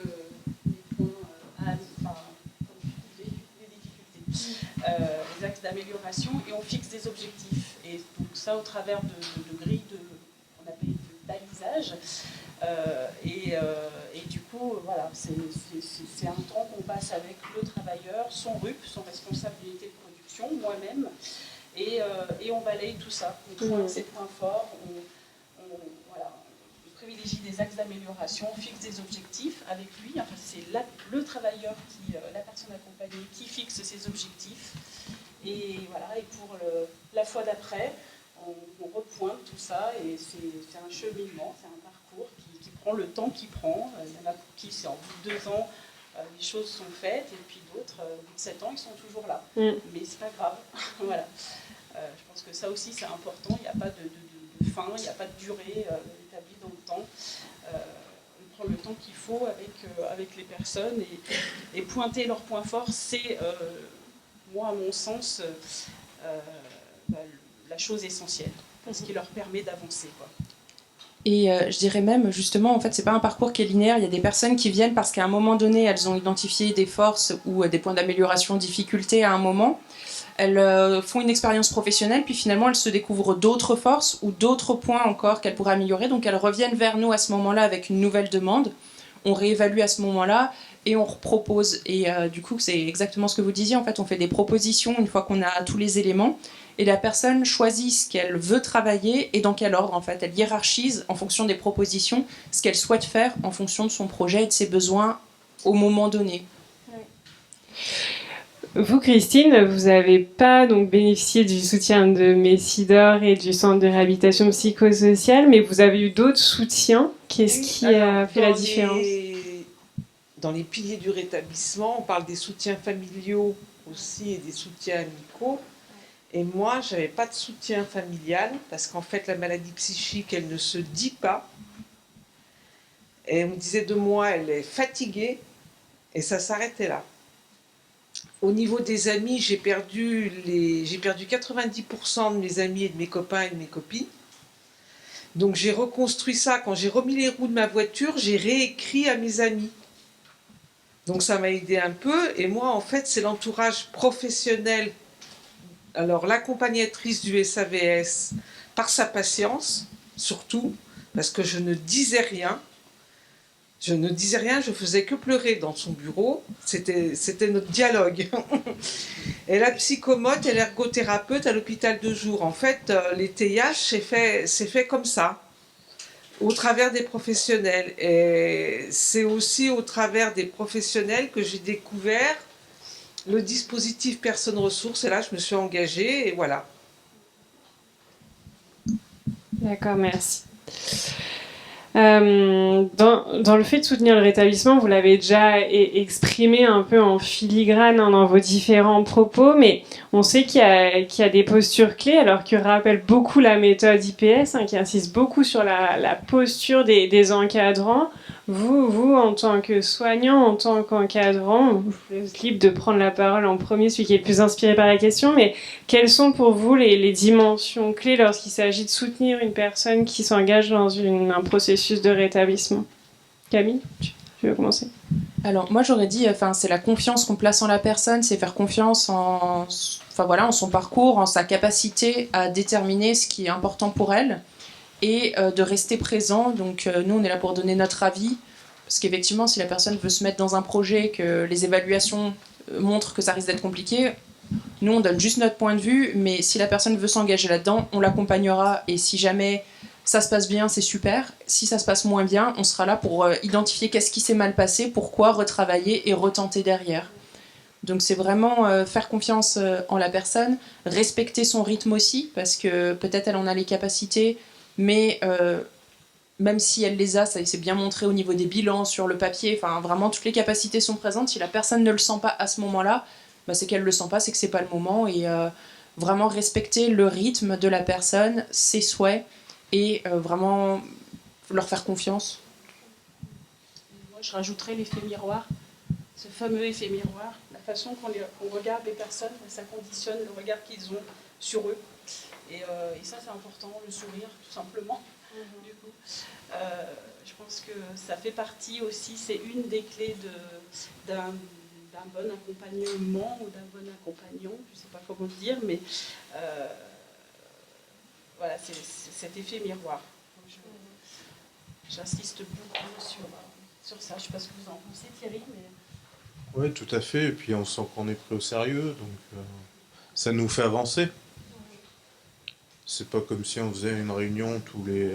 Speaker 5: les points les difficultés. Les axes d'amélioration et on fixe des objectifs. Et donc ça au travers de grilles qu'on appelle de balisage. Et du coup, voilà, c'est un temps qu'on passe avec le travailleur, son RUP, son responsable d'unité de production, moi-même, et on balaye tout ça. On pointe ses points forts, on privilégie des axes d'amélioration, on fixe des objectifs avec lui. Enfin, c'est le travailleur, la personne accompagnée, qui fixe ses objectifs. Et voilà, et pour la fois d'après, on repointe tout ça, et c'est un cheminement, c'est un parcours qui prend le temps qu'il prend. Il y en a pour qui c'est en bout de 2 ans, les choses sont faites, et puis d'autres, au bout de 7 ans, ils sont toujours là. Mais c'est pas grave. Voilà. Je pense que ça aussi, c'est important. Il n'y a pas de fin, il n'y a pas de durée établie dans le temps. On prend le temps qu'il faut avec les personnes, et pointer leurs points forts, c'est, moi, à mon sens, la chose essentielle, parce qu'il leur permet d'avancer, quoi.
Speaker 3: Et je dirais même, justement, en fait, c'est pas un parcours qui est linéaire. Il y a des personnes qui viennent parce qu'à un moment donné, elles ont identifié des forces ou des points d'amélioration, difficultés à un moment. elles font une expérience professionnelle, puis finalement elles se découvrent d'autres forces ou d'autres points encore qu'elles pourraient améliorer. Donc elles reviennent vers nous à ce moment-là avec une nouvelle demande. On réévalue à ce moment-là et on repropose. Et du coup, c'est exactement ce que vous disiez. En fait, on fait des propositions une fois qu'on a tous les éléments. Et la personne choisit ce qu'elle veut travailler et dans quel ordre. En fait, elle hiérarchise en fonction des propositions ce qu'elle souhaite faire en fonction de son projet et de ses besoins au moment donné.
Speaker 2: Vous, Christine, vous n'avez pas donc bénéficié du soutien de Messidor et du centre de réhabilitation psychosociale, mais vous avez eu d'autres soutiens. Qu'est-ce qui a fait la différence?
Speaker 1: Dans les piliers du rétablissement, on parle des soutiens familiaux aussi et des soutiens amicaux. Et moi, je n'avais pas de soutien familial parce qu'en fait, la maladie psychique, elle ne se dit pas. Et on me disait de moi, elle est fatiguée et ça s'arrêtait là. Au niveau des amis, j'ai perdu 90% de mes amis et de mes copains et de mes copines. Donc j'ai reconstruit ça. Quand j'ai remis les roues de ma voiture, j'ai réécrit à mes amis. Donc ça m'a aidé un peu. Et moi, en fait, c'est l'entourage professionnel. Alors l'accompagnatrice du SAVS, par sa patience, surtout, parce que je ne disais rien. Je ne disais rien, je faisais que pleurer dans son bureau. C'était notre dialogue. Et la psychomote et l'ergothérapeute à l'hôpital de jour. En fait, les TIH, c'est fait comme ça, au travers des professionnels. Et c'est aussi au travers des professionnels que j'ai découvert le dispositif personnes ressources. Et là, je me suis engagée et voilà.
Speaker 2: D'accord, merci. Dans le fait de soutenir le rétablissement, vous l'avez déjà exprimé un peu en filigrane dans vos différents propos, mais on sait qu'il y a des postures clés, alors que rappelle beaucoup la méthode IPS, qui insiste beaucoup sur la posture des encadrants. Vous, en tant que soignant, en tant qu'encadrant, vous êtes libre de prendre la parole en premier, celui qui est le plus inspiré par la question, mais quelles sont pour vous les dimensions clés lorsqu'il s'agit de soutenir une personne qui s'engage dans un processus de rétablissement? Camille, tu veux commencer?
Speaker 3: Alors moi j'aurais dit, c'est la confiance qu'on place en la personne, c'est faire confiance en son parcours, en sa capacité à déterminer ce qui est important pour elle. Et de rester présent. Donc nous, on est là pour donner notre avis, parce qu'effectivement, si la personne veut se mettre dans un projet, que les évaluations montrent que ça risque d'être compliqué, nous, on donne juste notre point de vue, mais si la personne veut s'engager là-dedans, on l'accompagnera, et si jamais ça se passe bien, c'est super. Si ça se passe moins bien, on sera là pour identifier qu'est-ce qui s'est mal passé, pourquoi, retravailler et retenter derrière. Donc c'est vraiment faire confiance en la personne, respecter son rythme aussi, parce que peut-être elle en a les capacités, mais même si elle les a, ça s'est bien montré au niveau des bilans, sur le papier, enfin vraiment toutes les capacités sont présentes. Si la personne ne le sent pas à ce moment-là, c'est qu'elle ne le sent pas, c'est que c'est pas le moment. Et vraiment respecter le rythme de la personne, ses souhaits, et vraiment leur faire confiance.
Speaker 5: Moi je rajouterais l'effet miroir, ce fameux effet miroir, la façon qu'on regarde les personnes, ça conditionne le regard qu'ils ont sur eux. Et ça, c'est important, le sourire, tout simplement. Du coup, je pense que ça fait partie aussi, c'est une des clés d'un bon accompagnement ou d'un bon accompagnant, je ne sais pas comment le dire, mais voilà, c'est cet effet miroir. J'insiste beaucoup sur ça. Je ne sais pas ce que vous en pensez, Thierry, mais...
Speaker 6: Oui, tout à fait, et puis on sent qu'on est pris au sérieux, donc ça nous fait avancer. C'est pas comme si on faisait une réunion tous les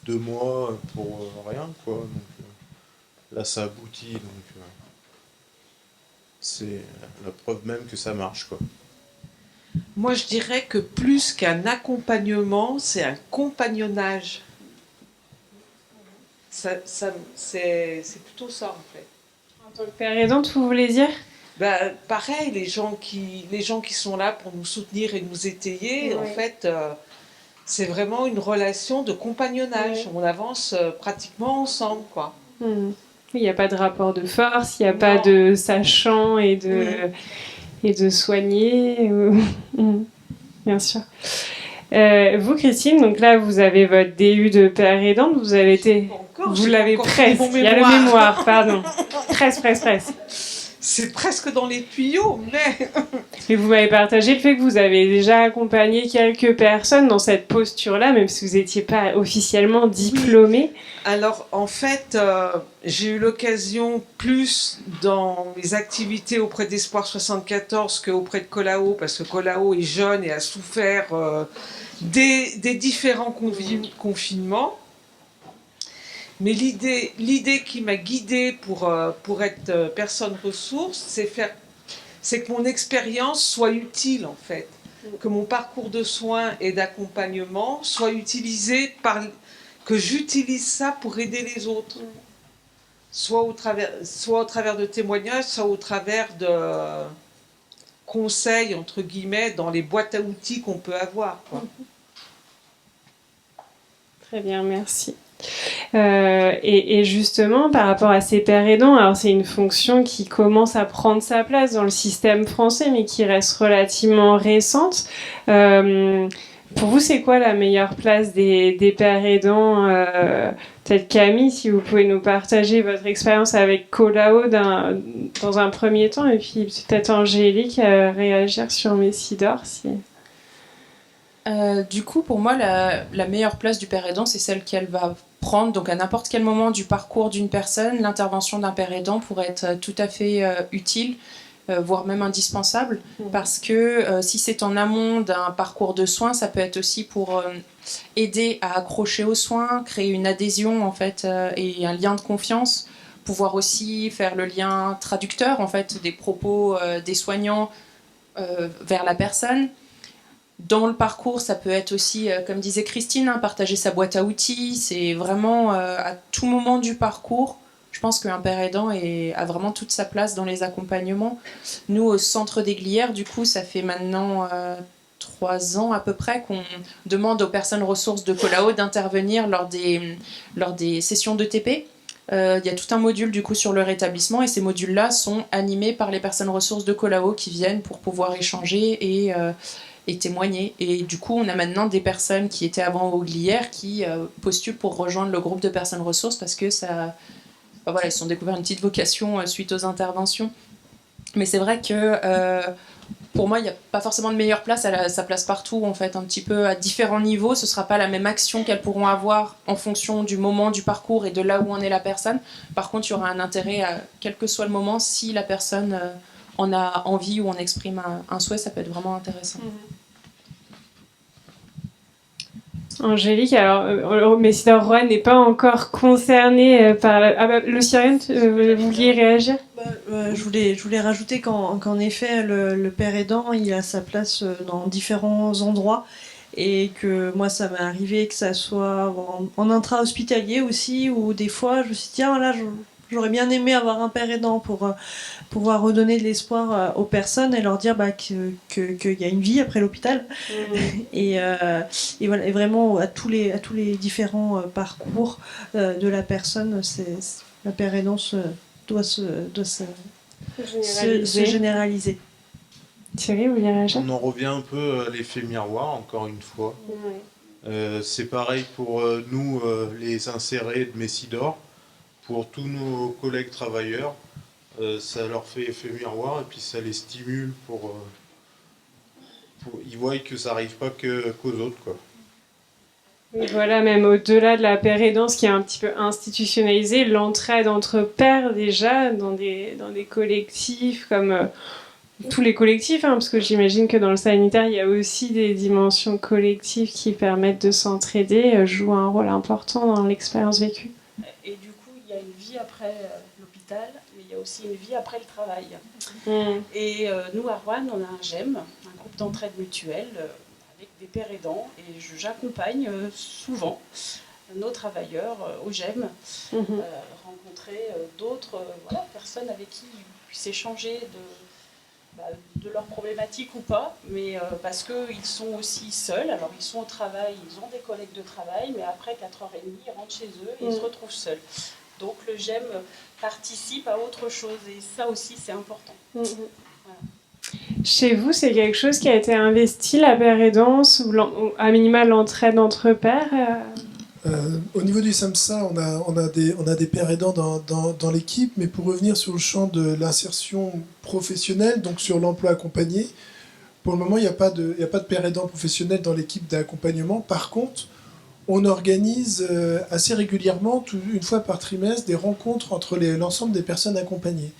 Speaker 6: 2 mois pour rien, quoi. Donc, là, ça aboutit, donc c'est la preuve même que ça marche, quoi.
Speaker 1: Moi, je dirais que plus qu'un accompagnement, c'est un compagnonnage. C'est plutôt ça, en fait.
Speaker 2: En tant que père aidante, vous voulez dire?
Speaker 1: Pareil, les gens qui sont là pour nous soutenir et nous étayer, en fait, c'est vraiment une relation de compagnonnage. On avance pratiquement ensemble, quoi.
Speaker 2: Il n'y a pas de rapport de force, il n'y a pas de sachant et de soigner. Bien sûr. Vous, Christine, donc là, vous avez votre DU de père aidante, vous avez été... Vous l'avez presque, il y a le mémoire, pardon. Presque.
Speaker 1: c'est presque dans les tuyaux, mais
Speaker 2: Et vous m'avez partagé le fait que vous avez déjà accompagné quelques personnes dans cette posture-là, même si vous n'étiez pas officiellement diplômé.
Speaker 1: alors en fait, j'ai eu l'occasion plus dans mes activités auprès d'Espoir 74 qu'auprès de Colao, parce que Colao est jeune et a souffert des différents confinements. Mais l'idée qui m'a guidée pour être personne ressource, c'est que mon expérience soit utile en fait, que mon parcours de soins et d'accompagnement soit utilisé que j'utilise ça pour aider les autres, soit au travers de témoignages, soit au travers de conseils entre guillemets dans les boîtes à outils qu'on peut avoir, quoi.
Speaker 2: Très bien, merci. Et justement, par rapport à ces pères aidants, alors c'est une fonction qui commence à prendre sa place dans le système français, mais qui reste relativement récente. Pour vous, c'est quoi la meilleure place des pères aidants Peut-être Camille, si vous pouvez nous partager votre expérience avec Colao dans un premier temps, et puis peut-être Angélique réagir sur Messidor.
Speaker 3: Du coup, pour moi, la meilleure place du père aidant, c'est celle qu'elle va prendre. Donc, à n'importe quel moment du parcours d'une personne, l'intervention d'un père aidant pourrait être tout à fait utile, voire même indispensable. Parce que si c'est en amont d'un parcours de soins, ça peut être aussi pour aider à accrocher aux soins, créer une adhésion en fait, et un lien de confiance. Pouvoir aussi faire le lien traducteur en fait, des propos des soignants vers la personne. Dans le parcours, ça peut être aussi, comme disait Christine, partager sa boîte à outils. C'est vraiment à tout moment du parcours. Je pense qu'un père aidant a vraiment toute sa place dans les accompagnements. Nous, au Centre des Glières, du coup, ça fait maintenant 3 ans à peu près qu'on demande aux personnes ressources de Colao d'intervenir lors des sessions de TP. Il y a tout un module du coup sur le rétablissement et ces modules-là sont animés par les personnes ressources de Colao qui viennent pour pouvoir échanger et témoigner. Et du coup, on a maintenant des personnes qui étaient avant aux Glières qui postulent pour rejoindre le groupe de personnes ressources parce que ils se sont découverts une petite vocation suite aux interventions. Mais c'est vrai que pour moi, il n'y a pas forcément de meilleure place. Elle a sa place partout, en fait, un petit peu à différents niveaux. Ce ne sera pas la même action qu'elles pourront avoir en fonction du moment du parcours et de là où en est la personne. Par contre, il y aura un intérêt, quel que soit le moment, si la personne en a envie ou on exprime un souhait, ça peut être vraiment intéressant.
Speaker 2: Angélique, alors Messidor Roanne n'est pas encore concernée par Lucienne, vous vouliez réagir?
Speaker 4: Je voulais rajouter qu'en effet, le père aidant, il a sa place dans différents endroits. Et que moi, ça m'est arrivé que ça soit en intra-hospitalier aussi, où des fois, je me suis dit, tiens, là, j'aurais bien aimé avoir un père aidant pour pouvoir redonner de l'espoir aux personnes et leur dire qu'il y a une vie après l'hôpital. Et voilà, et vraiment, à tous les différents parcours de la personne, la père aidant doit se généraliser.
Speaker 2: Thierry, vous voulez réagir?
Speaker 6: On en revient un peu à l'effet miroir, encore une fois. C'est pareil pour nous, les insérés de Messidor. Pour tous nos collègues travailleurs, ça leur fait effet miroir et puis ça les stimule ils voient que ça n'arrive pas qu'aux autres, quoi.
Speaker 2: Et voilà, même au-delà de la père aidance qui est un petit peu institutionnalisée, l'entraide entre pairs déjà dans des collectifs comme tous les collectifs, parce que j'imagine que dans le sanitaire, il y a aussi des dimensions collectives qui permettent de s'entraider, jouent un rôle important dans l'expérience vécue.
Speaker 5: Et du coup, il y a une vie après l'hôpital, mais il y a aussi une vie après le travail. Et nous, à Roanne, on a un GEM, un groupe d'entraide mutuelle, avec des pères aidants, et j'accompagne souvent nos travailleurs au GEM, rencontrer d'autres personnes avec qui ils puissent échanger de leurs problématiques ou pas, mais parce qu'ils sont aussi seuls. Alors ils sont au travail, ils ont des collègues de travail, mais après 4h30, ils rentrent chez eux et ils se retrouvent seuls. Donc le GEM participe à autre chose et ça aussi c'est important. Voilà.
Speaker 2: Chez vous, c'est quelque chose qui a été investi, la père aidance, ou à minima l'entraide entre pairs
Speaker 7: Au niveau du SAMSA, on a des pères aidants dans l'équipe, mais pour revenir sur le champ de l'insertion professionnelle, donc sur l'emploi accompagné, pour le moment, il n'y a pas de père aidant professionnel dans l'équipe d'accompagnement. Par contre, on organise assez régulièrement, une fois par trimestre, des rencontres entre l'ensemble des personnes accompagnées.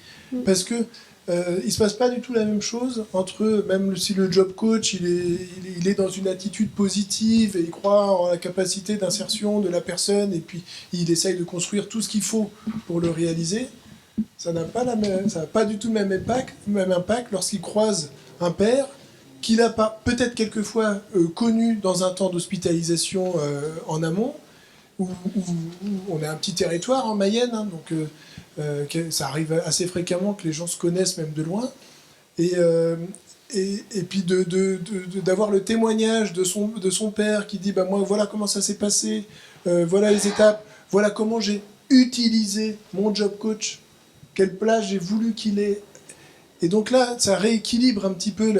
Speaker 7: Parce que il ne se passe pas du tout la même chose entre eux, même si le job coach il est dans une attitude positive et il croit en la capacité d'insertion de la personne et puis il essaye de construire tout ce qu'il faut pour le réaliser, ça n'a pas du tout le même impact lorsqu'il croise un père qu'il a pas peut-être quelquefois connu dans un temps d'hospitalisation en amont, où on a un petit territoire en Mayenne, hein, donc ça arrive assez fréquemment que les gens se connaissent même de loin, et puis d'avoir le témoignage de son père qui dit bah, moi voilà comment ça s'est passé, voilà les étapes, voilà comment j'ai utilisé mon job coach, quelle place j'ai voulu qu'il ait, et donc là ça rééquilibre un petit peu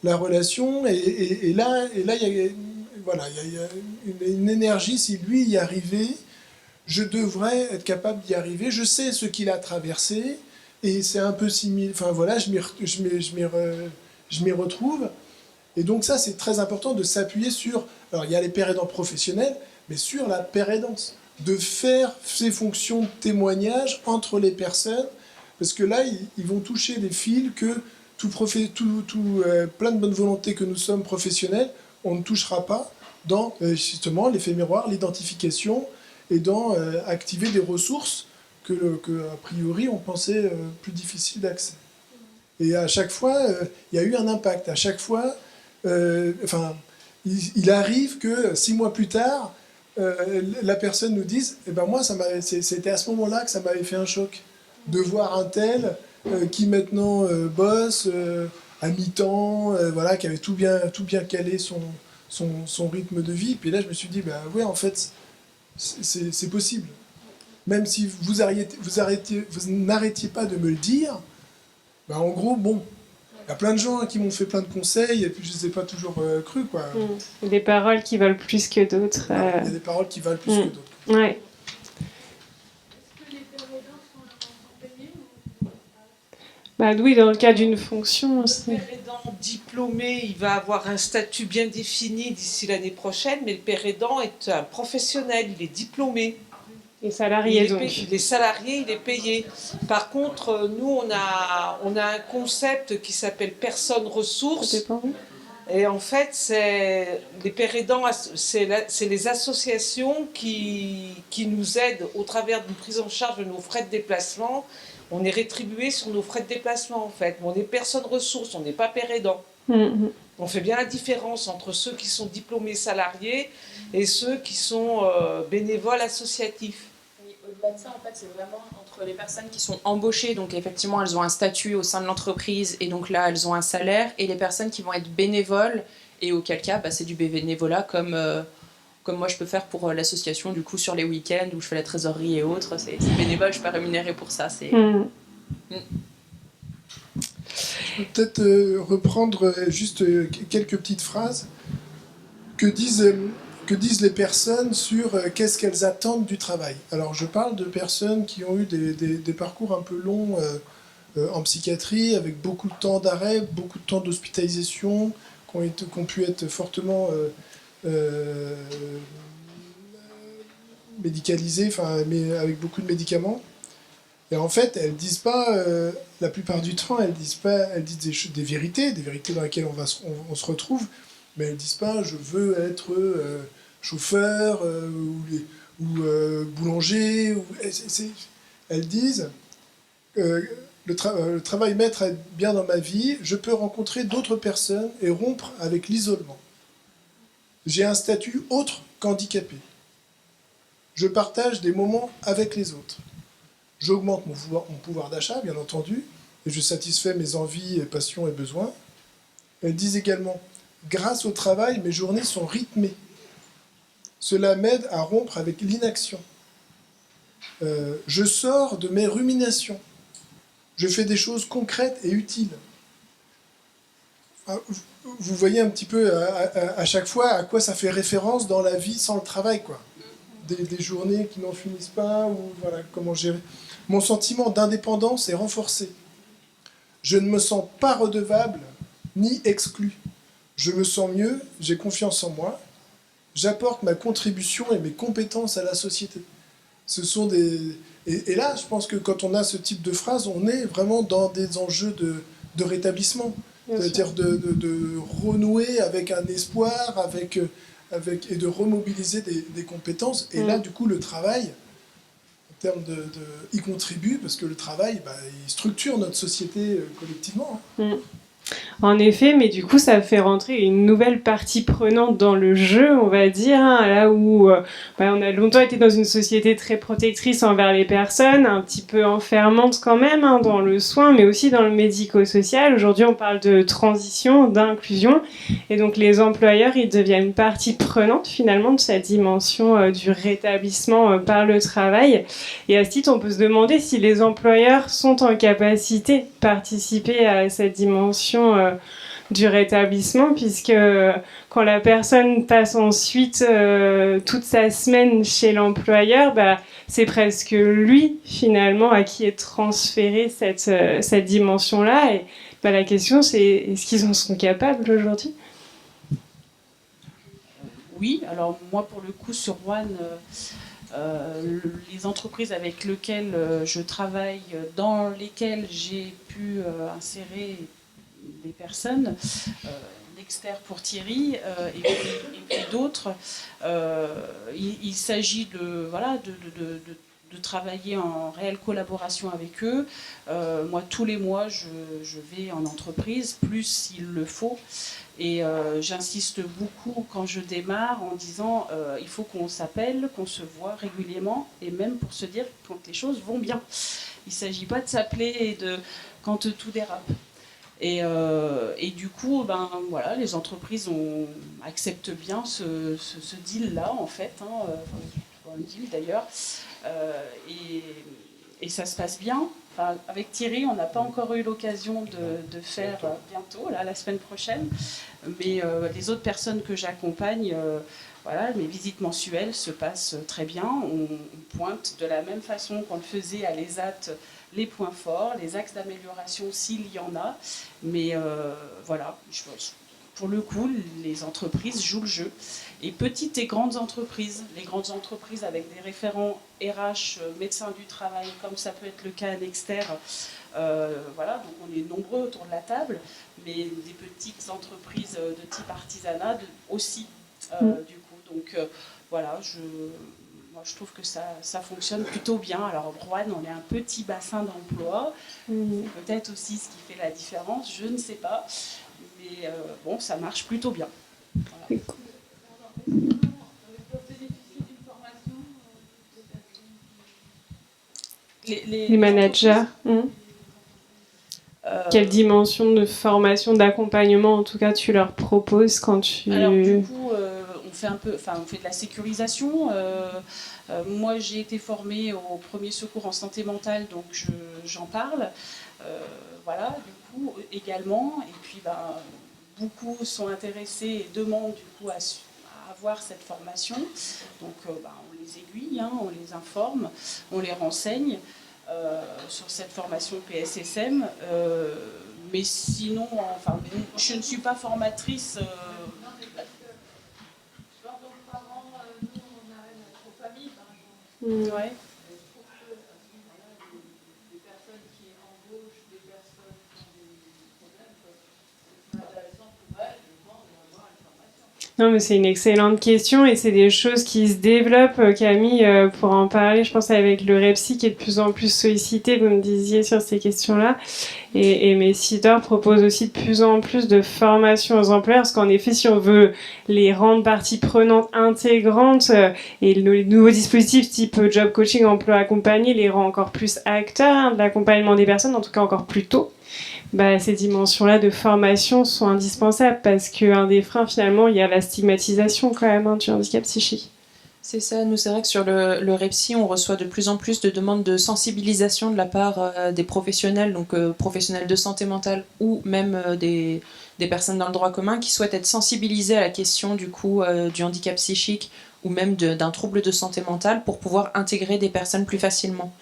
Speaker 7: la relation, et là il y a une énergie. Si lui y arrivait, je devrais être capable d'y arriver. Je sais ce qu'il a traversé et c'est un peu similaire. Enfin voilà, je m'y retrouve. Et donc ça, c'est très important de s'appuyer sur. Alors il y a les pères aidants professionnels, mais sur la père aidance, de faire ces fonctions de témoignage entre les personnes, parce que là, ils vont toucher des fils que plein de bonne volonté que nous sommes professionnels, on ne touchera pas dans justement l'effet miroir, l'identification, et dans activer des ressources que a priori on pensait plus difficiles d'accès. Et à chaque fois, il y a eu un impact. À chaque fois, il arrive que 6 mois plus tard, la personne nous dise eh ben moi, c'était à ce moment-là que ça m'avait fait un choc de voir un tel qui maintenant bosse à mi-temps, voilà, qui avait tout bien calé son rythme de vie. Puis là, je me suis dit, bah ouais, en fait, c'est possible. Même si vous n'arrêtiez pas de me le dire, bah en gros, bon, il y a plein de gens qui m'ont fait plein de conseils et puis je ne les ai pas toujours cru, quoi.
Speaker 2: Des paroles qui valent plus que d'autres.
Speaker 7: Il y a des paroles qui valent plus que d'autres.
Speaker 2: Ouais. Bah oui, dans le cas d'une fonction aussi.
Speaker 1: Le père aidant diplômé, il va avoir un statut bien défini d'ici l'année prochaine, mais le père aidant est un professionnel, il est diplômé.
Speaker 2: Et salarié donc.
Speaker 1: Il est salarié, il est payé. Par contre, nous, on a un concept qui s'appelle personne ressources. Et en fait, c'est les pères aidants, c'est les associations qui nous aident au travers d'une prise en charge de nos frais de déplacement. On est rétribué sur nos frais de déplacement, en fait. Mais on est personne ressource, on n'est pas père aidant. On fait bien la différence entre ceux qui sont diplômés salariés et ceux qui sont bénévoles associatifs.
Speaker 3: Au-delà de ça, en fait, c'est vraiment entre les personnes qui sont embauchées, donc effectivement, elles ont un statut au sein de l'entreprise, et donc là, elles ont un salaire, et les personnes qui vont être bénévoles, et auquel cas, bah, c'est du bénévolat, comme moi je peux faire pour l'association, du coup, sur les week-ends, où je fais la trésorerie et autres, c'est bénévole, je suis pas rémunérée pour ça.
Speaker 7: Je peux peut-être reprendre juste quelques petites phrases que disent les personnes sur qu'est-ce qu'elles attendent du travail. Alors je parle de personnes qui ont eu des parcours un peu longs en psychiatrie, avec beaucoup de temps d'arrêt, beaucoup de temps d'hospitalisation, qui ont pu être fortement médicalisées, mais avec beaucoup de médicaments. Et en fait, elles disent pas, la plupart du temps, elles disent des vérités dans lesquelles on se retrouve, mais elles disent pas je veux être chauffeur ou boulanger. Elles disent le travail m'aide à être bien dans ma vie, je peux rencontrer d'autres personnes et rompre avec l'isolement. J'ai un statut autre qu'handicapé. Je partage des moments avec les autres. J'augmente mon pouvoir d'achat, bien entendu, et je satisfais mes envies, passions et besoins. Elles disent également grâce au travail, mes journées sont rythmées. Cela m'aide à rompre avec l'inaction. Je sors de mes ruminations. Je fais des choses concrètes et utiles. Vous voyez un petit peu à chaque fois à quoi ça fait référence dans la vie sans le travail, quoi. des journées qui n'en finissent pas, ou voilà, comment gérer. Mon sentiment d'indépendance est renforcé. Je ne me sens pas redevable ni exclu. Je me sens mieux, j'ai confiance en moi, j'apporte ma contribution et mes compétences à la société. Ce sont des... Et là, je pense que quand on a ce type de phrase, on est vraiment dans des enjeux de rétablissement. C'est-à-dire de renouer avec un espoir, et de remobiliser des compétences. Et là, du coup, le travail, en termes y contribue, parce que le travail, il structure notre société collectivement. Hein.
Speaker 2: En effet, mais du coup, ça fait rentrer une nouvelle partie prenante dans le jeu, on va dire, hein, là où on a longtemps été dans une société très protectrice envers les personnes, un petit peu enfermante quand même, hein, dans le soin, mais aussi dans le médico-social. Aujourd'hui, on parle de transition, d'inclusion, et donc les employeurs, ils deviennent partie prenante finalement de cette dimension du rétablissement par le travail. Et à ce titre, on peut se demander si les employeurs sont en capacité de participer à cette dimension du rétablissement, puisque quand la personne passe ensuite toute sa semaine chez l'employeur, c'est presque lui finalement à qui est transférée cette dimension-là. Et la question, c'est est-ce qu'ils en sont capables aujourd'hui ?
Speaker 5: Oui, alors moi pour le coup sur Rouen, les entreprises avec lesquelles je travaille, dans lesquelles j'ai pu insérer des personnes, Dexter pour Thierry et puis d'autres, il s'agit de travailler en réelle collaboration avec eux. Moi, tous les mois, je vais en entreprise, plus s'il le faut. Et j'insiste beaucoup quand je démarre en disant il faut qu'on s'appelle, qu'on se voit régulièrement, et même pour se dire quand les choses vont bien. Il ne s'agit pas de s'appeler quand tout dérape. Et du coup, les entreprises acceptent bien ce deal-là, en fait, un deal d'ailleurs, et ça se passe bien. Enfin, avec Thierry, on n'a pas encore eu l'occasion de faire bientôt, là, la semaine prochaine, mais les autres personnes que j'accompagne, mes visites mensuelles se passent très bien. On pointe de la même façon qu'on le faisait à l'ESAT les points forts, les axes d'amélioration s'il y en a. Mais pour le coup, les entreprises jouent le jeu. Et petites et grandes entreprises, les grandes entreprises avec des référents RH, médecins du travail, comme ça peut être le cas à Dexter, donc on est nombreux autour de la table, mais des petites entreprises de type artisanat aussi, du coup. Donc moi, je trouve que ça fonctionne plutôt bien. Alors, Rouen, on est un petit bassin d'emploi. C'est peut-être aussi ce qui fait la différence, je ne sais pas. Mais ça marche plutôt bien. Voilà.
Speaker 2: Les managers quelle dimension de formation, d'accompagnement, en tout cas, tu leur proposes quand tu...
Speaker 5: Alors, du coup, on fait de la sécurisation. Moi, j'ai été formée au premier secours en santé mentale, donc j'en parle. Du coup, également. Et puis, beaucoup sont intéressés et demandent, du coup, à avoir cette formation. Donc, on les aiguille, on les informe, on les renseigne sur cette formation PSSM. Mais sinon, je ne suis pas formatrice. Ouais.
Speaker 8: Des personnes qui embauchent, des personnes qui ont des problèmes, c'est intéressant pour elles, je pense, d'avoir une formation.
Speaker 2: Non, mais c'est une excellente question et c'est des choses qui se développent, Camille, pour en parler, je pense, avec le REPSI qui est de plus en plus sollicité, vous me disiez, sur ces questions-là. Et Messidor propose aussi de plus en plus de formations aux employeurs, parce qu'en effet, si on veut les rendre partie prenante intégrante, et les nouveaux dispositifs type job coaching, emploi accompagné, les rend encore plus acteurs de l'accompagnement des personnes, en tout cas encore plus tôt. Ces dimensions-là de formation sont indispensables parce qu'un des freins, finalement, il y a la stigmatisation quand même du handicap psychique.
Speaker 3: C'est ça, nous c'est vrai que sur le REPSI, on reçoit de plus en plus de demandes de sensibilisation de la part des professionnels, donc professionnels de santé mentale ou même des personnes dans le droit commun qui souhaitent être sensibilisées à la question du coup du handicap psychique ou même d'un trouble de santé mentale pour pouvoir intégrer des personnes plus facilement.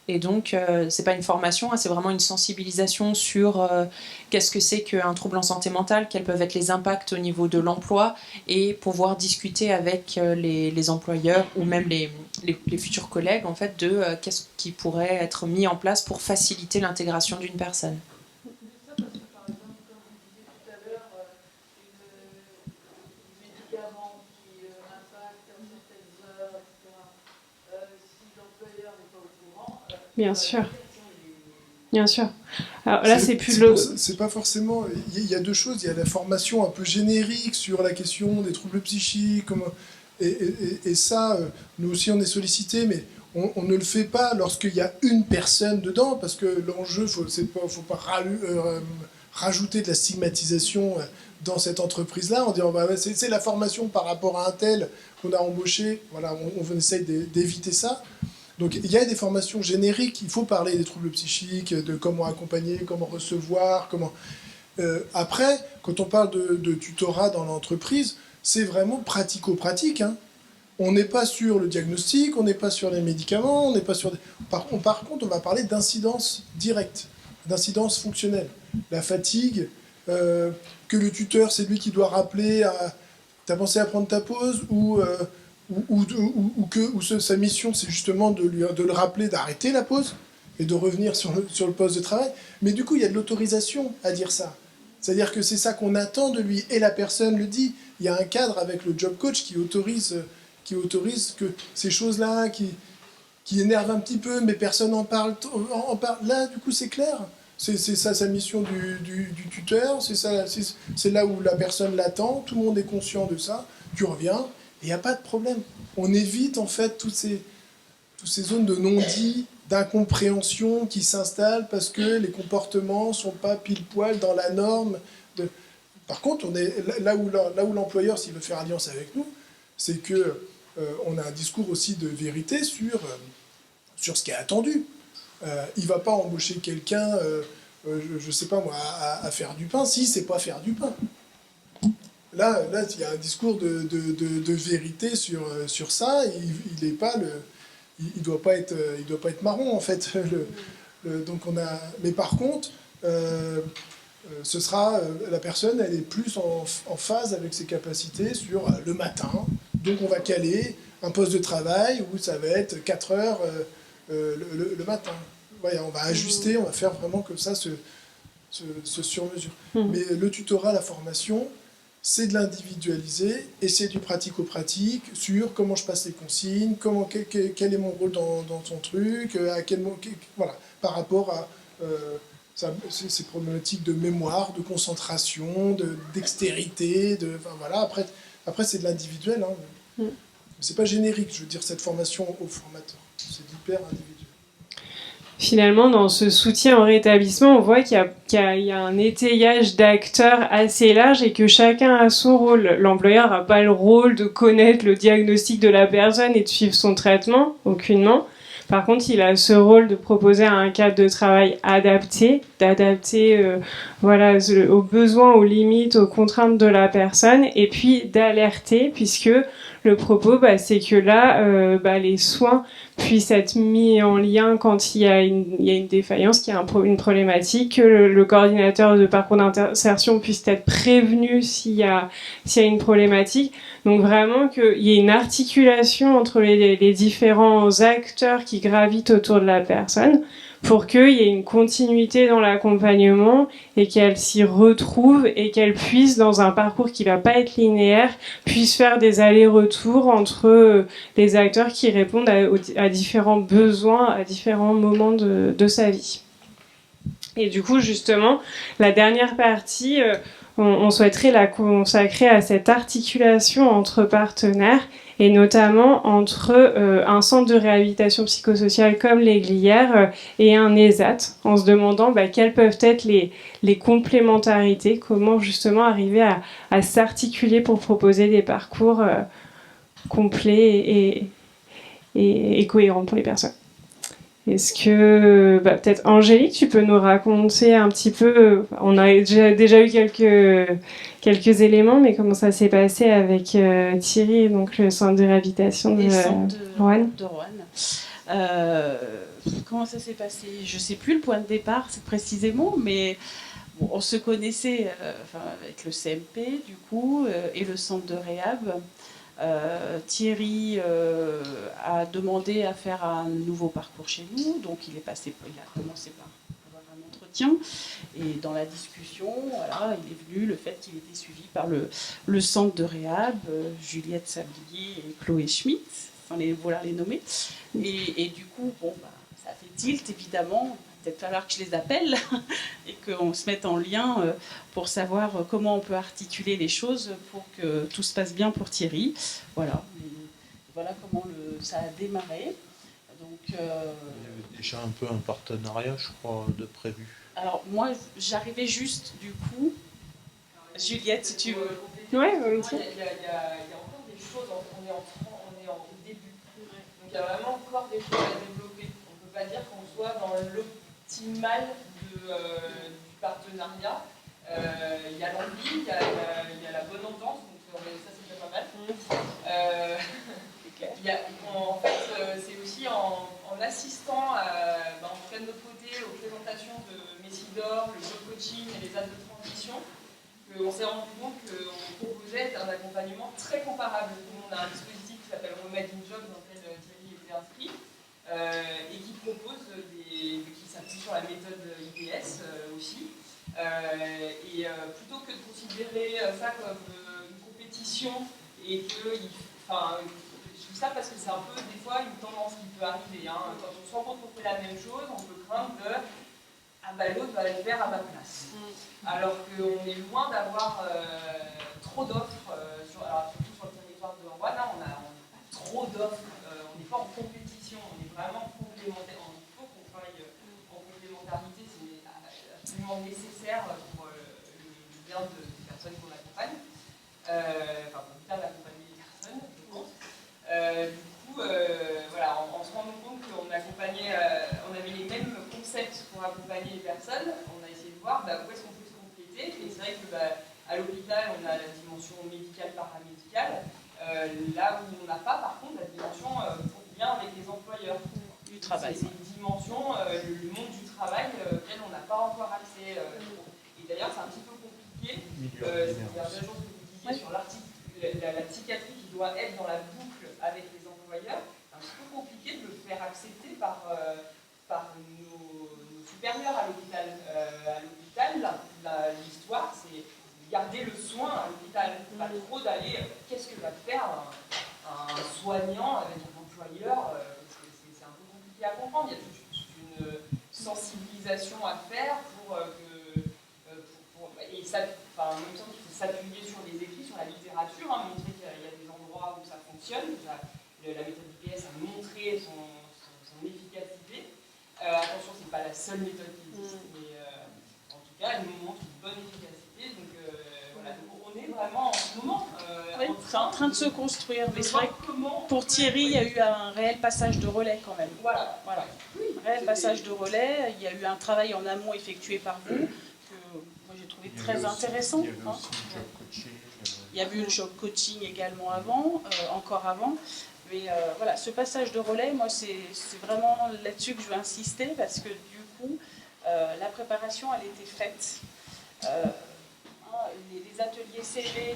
Speaker 3: Et donc, c'est pas une formation, hein, c'est vraiment une sensibilisation sur qu'est-ce que c'est qu'un trouble en santé mentale, quels peuvent être les impacts au niveau de l'emploi, et pouvoir discuter avec les employeurs ou même les futurs collègues en fait, de qu'est-ce qui pourrait être mis en place pour faciliter l'intégration d'une personne.
Speaker 2: Bien sûr. Bien sûr. Alors là, c'est plus le...
Speaker 7: C'est pas forcément... Il y a deux choses. Il y a la formation un peu générique sur la question des troubles psychiques. Et ça, nous aussi, on est sollicité, mais on ne le fait pas lorsqu'il y a une personne dedans, parce que l'enjeu, faut pas rajouter de la stigmatisation dans cette entreprise-là, en disant bah, c'est la formation par rapport à un tel qu'on a embauché. Voilà, on essaye d'éviter ça. Donc il y a des formations génériques, il faut parler des troubles psychiques, de comment accompagner, comment recevoir, comment... après, quand on parle de tutorat dans l'entreprise, c'est vraiment pratico-pratique. Hein. On n'est pas sur le diagnostic, on n'est pas sur les médicaments, on n'est pas sur... Par contre, on va parler d'incidence directe, d'incidence fonctionnelle. La fatigue, que le tuteur, c'est lui qui doit rappeler, t'as pensé à prendre ta pause, ou sa mission, c'est justement de le rappeler d'arrêter la pause et de revenir sur le poste de travail. Mais du coup, il y a de l'autorisation à dire ça. C'est-à-dire que c'est ça qu'on attend de lui. Et la personne le dit. Il y a un cadre avec le job coach qui autorise que ces choses-là, qui énervent un petit peu, mais personne n'en parle. Là, du coup, c'est clair. C'est ça sa mission du tuteur. C'est là où la personne l'attend. Tout le monde est conscient de ça. Tu reviens. Il n'y a pas de problème. On évite en fait toutes ces zones de non-dit, d'incompréhension qui s'installent parce que les comportements ne sont pas pile-poil dans la norme. Par contre, on est là où l'employeur, s'il veut faire alliance avec nous, c'est qu'on a un discours aussi de vérité sur ce qui est attendu. Il ne va pas embaucher quelqu'un, je ne sais pas moi, à faire du pain, si c'est pas faire du pain. Là, il y a un discours de vérité sur ça. Il est pas il doit pas être marron en fait. Donc mais par contre, ce sera la personne, elle est plus en phase avec ses capacités sur le matin. Donc on va caler un poste de travail où ça va être 4 heures le matin. Ouais, on va ajuster, on va faire vraiment que ça se sur-mesure. Mais le tutorat, la formation, c'est de l'individualiser et c'est du pratico-pratique sur comment je passe les consignes, quel est mon rôle dans son truc, voilà, par rapport à ces problématiques de mémoire, de concentration, de dextérité, voilà. Après c'est de l'individuel, hein. C'est pas générique, je veux dire, cette formation au formateur, c'est hyper individuel.
Speaker 2: Finalement, dans ce soutien au rétablissement, on voit qu'il y a un étayage d'acteurs assez large et que chacun a son rôle. L'employeur n'a pas le rôle de connaître le diagnostic de la personne et de suivre son traitement, aucunement. Par contre, il a ce rôle de proposer un cadre de travail adapté, d'adapter aux besoins, aux limites, aux contraintes de la personne, et puis d'alerter, puisque le propos, c'est que là, les soins puissent être mis en lien quand il y a une défaillance, qu'il y a une problématique, que le coordinateur de parcours d'insertion puisse être prévenu s'il y a une problématique. Donc vraiment qu'il y ait une articulation entre les différents acteurs qui gravitent autour de la personne pour qu'il y ait une continuité dans l'accompagnement et qu'elle s'y retrouve et qu'elle puisse, dans un parcours qui va pas être linéaire, puisse faire des allers-retours entre les acteurs qui répondent à différents besoins, à différents moments de sa vie. Et du coup, justement, la dernière partie, on souhaiterait la consacrer à cette articulation entre partenaires et notamment entre un centre de réhabilitation psychosociale comme les Glières et un ESAT, en se demandant quelles peuvent être les complémentarités, comment justement arriver à s'articuler pour proposer des parcours complets et cohérents pour les personnes. Est-ce que, peut-être Angélique, tu peux nous raconter un petit peu, on a déjà eu quelques éléments, mais comment ça s'est passé avec Thierry, donc le centre de réhabilitation
Speaker 5: Les
Speaker 2: de
Speaker 5: centres
Speaker 2: Roanne?
Speaker 5: de Roanne. Comment ça s'est passé? Je ne sais plus le point de départ précisément, mais bon, on se connaissait avec le CMP du coup et le centre de réhab. Thierry a demandé à faire un nouveau parcours chez nous, donc il a commencé par avoir un entretien et dans la discussion, voilà, il est venu le fait qu'il était suivi par le centre de réhab, Juliette Sablier et Chloé Schmitt, enfin voilà les nommer, et du coup bon ça fait tilt évidemment. Peut-être falloir que je les appelle et qu'on se mette en lien pour savoir comment on peut articuler les choses pour que tout se passe bien pour Thierry. Voilà, voilà comment ça a démarré. Donc,
Speaker 6: Il y avait déjà un peu un partenariat, je crois, de prévu.
Speaker 5: Alors moi, j'arrivais juste du coup. Juliette, si tu veux.
Speaker 2: Ouais,
Speaker 8: Il y a encore des choses, on est en début. Donc il y a vraiment encore des choses à développer. On ne peut pas dire qu'on soit dans l'optimal du partenariat. Il y a l'envie, il y a la bonne entente, donc ça c'est déjà pas mal. En fait, c'est aussi en assistant, en tout cas de notre côté, aux présentations de Messidor, le job coaching et les aides de transition, qu'on s'est rendu compte qu'on proposait un accompagnement très comparable. On a un dispositif qui s'appelle Remade in Job, dans lequel Thierry était inscrit, et qui propose qui s'appuie sur la méthode IDS aussi. Et plutôt que de considérer ça comme une compétition et que, je dis ça parce que c'est un peu des fois une tendance qui peut arriver. Hein. Quand on se rend compte qu'on fait la même chose, on peut craindre de l'autre va le faire à ma place. Alors qu'on est loin d'avoir trop d'offres, surtout sur le territoire de Roanne, on n'a pas trop d'offres, on n'est pas en compétition, on est vraiment complémentaire. Il faut qu'on travaille en complémentarité, c'est absolument nécessaire pour le bien des personnes qu'on accompagne, pour bien accompagner les personnes, je pense. En se rendant compte qu'on accompagnait, on avait les mêmes concepts pour accompagner les personnes, on a essayé de voir où est-ce qu'on peut se compléter. Et c'est vrai que à l'hôpital, on a la dimension médicale, paramédicale, là où on n'a pas, par contre, la dimension lien avec les employeurs.
Speaker 5: Du travail.
Speaker 8: C'est une dimension, le monde du travail, auquel on n'a pas encore accès. Et d'ailleurs, c'est un petit peu compliqué. C'est la même chose que vous disiez sur l'article, la psychiatrie qui doit être dans la boucle avec les employeurs. C'est un petit peu compliqué de le faire accepter par nos supérieurs à l'hôpital. À l'hôpital, l'histoire, c'est garder le soin à l'hôpital. Pas trop d'aller, qu'est-ce que va faire un soignant avec un employeur, c'est un peu compliqué à comprendre. Il y a toute une sensibilisation à faire et ça, en même temps qu'il faut s'appuyer sur les écrits, sur la littérature, montrer qu'il y a des endroits où ça fonctionne. La méthode IPS a montré son efficacité. Attention, c'est pas la seule méthode qui existe, mais en tout cas, elle nous montre une bonne efficacité. Donc on est vraiment en ce moment
Speaker 5: c'est en train de se construire. Mais c'est vrai que pour Thierry, il y a eu un réel passage de relais quand même.
Speaker 8: Voilà.
Speaker 5: Un réel passage de relais. Il y a eu un travail en amont effectué par vous que moi j'ai trouvé très intéressant.
Speaker 6: Il y avait aussi le job coaching.
Speaker 5: Il y a eu le job coaching également avant, encore avant. Mais ce passage de relais, moi c'est vraiment là-dessus que je veux insister parce que du coup, la préparation elle était faite. Les ateliers CV,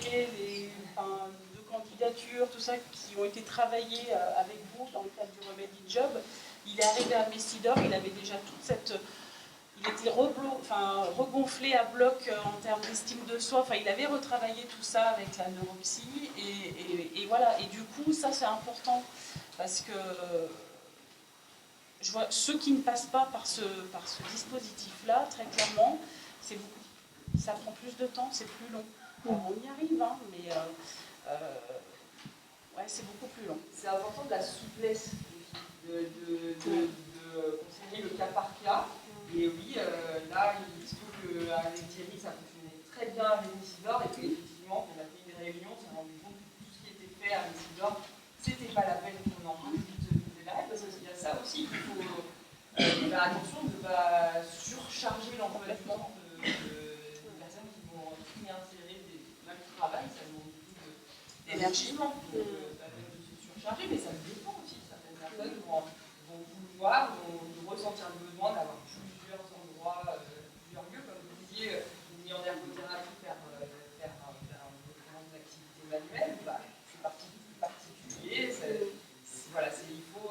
Speaker 5: de candidature, tout ça qui ont été travaillés avec vous dans le cadre du Remedy Job. Il est arrivé à Messidor, il avait déjà toute cette... Il était regonflé à bloc en termes d'estime de soi. Il avait retravaillé tout ça avec la neuropsy. Et voilà. Et du coup, ça c'est important parce que je vois ceux qui ne passent pas par ce dispositif-là, très clairement, ça prend plus de temps, c'est plus long. On y arrive, mais c'est beaucoup plus long.
Speaker 8: C'est important de la souplesse de conseiller le cas par cas. Et oui, là, il se trouve qu'avec Thierry, ça fonctionnait très bien avec Messidor. Et puis, effectivement, on a fait une réunion, on s'est rendu compte que tout ce qui était fait à Messidor, c'était pas la peine qu'on en rajoute de l'arrêt, parce qu'il y a ça aussi qu'il faut énergiquement. Ça peut se surcharger, mais ça dépend aussi. Certaines personnes vont vouloir, vont ressentir le besoin d'avoir plusieurs endroits, plusieurs lieux. Comme vous disiez, ni en ergothérapie faire des activités manuelles, bah, c'est particulier. Voilà, il faut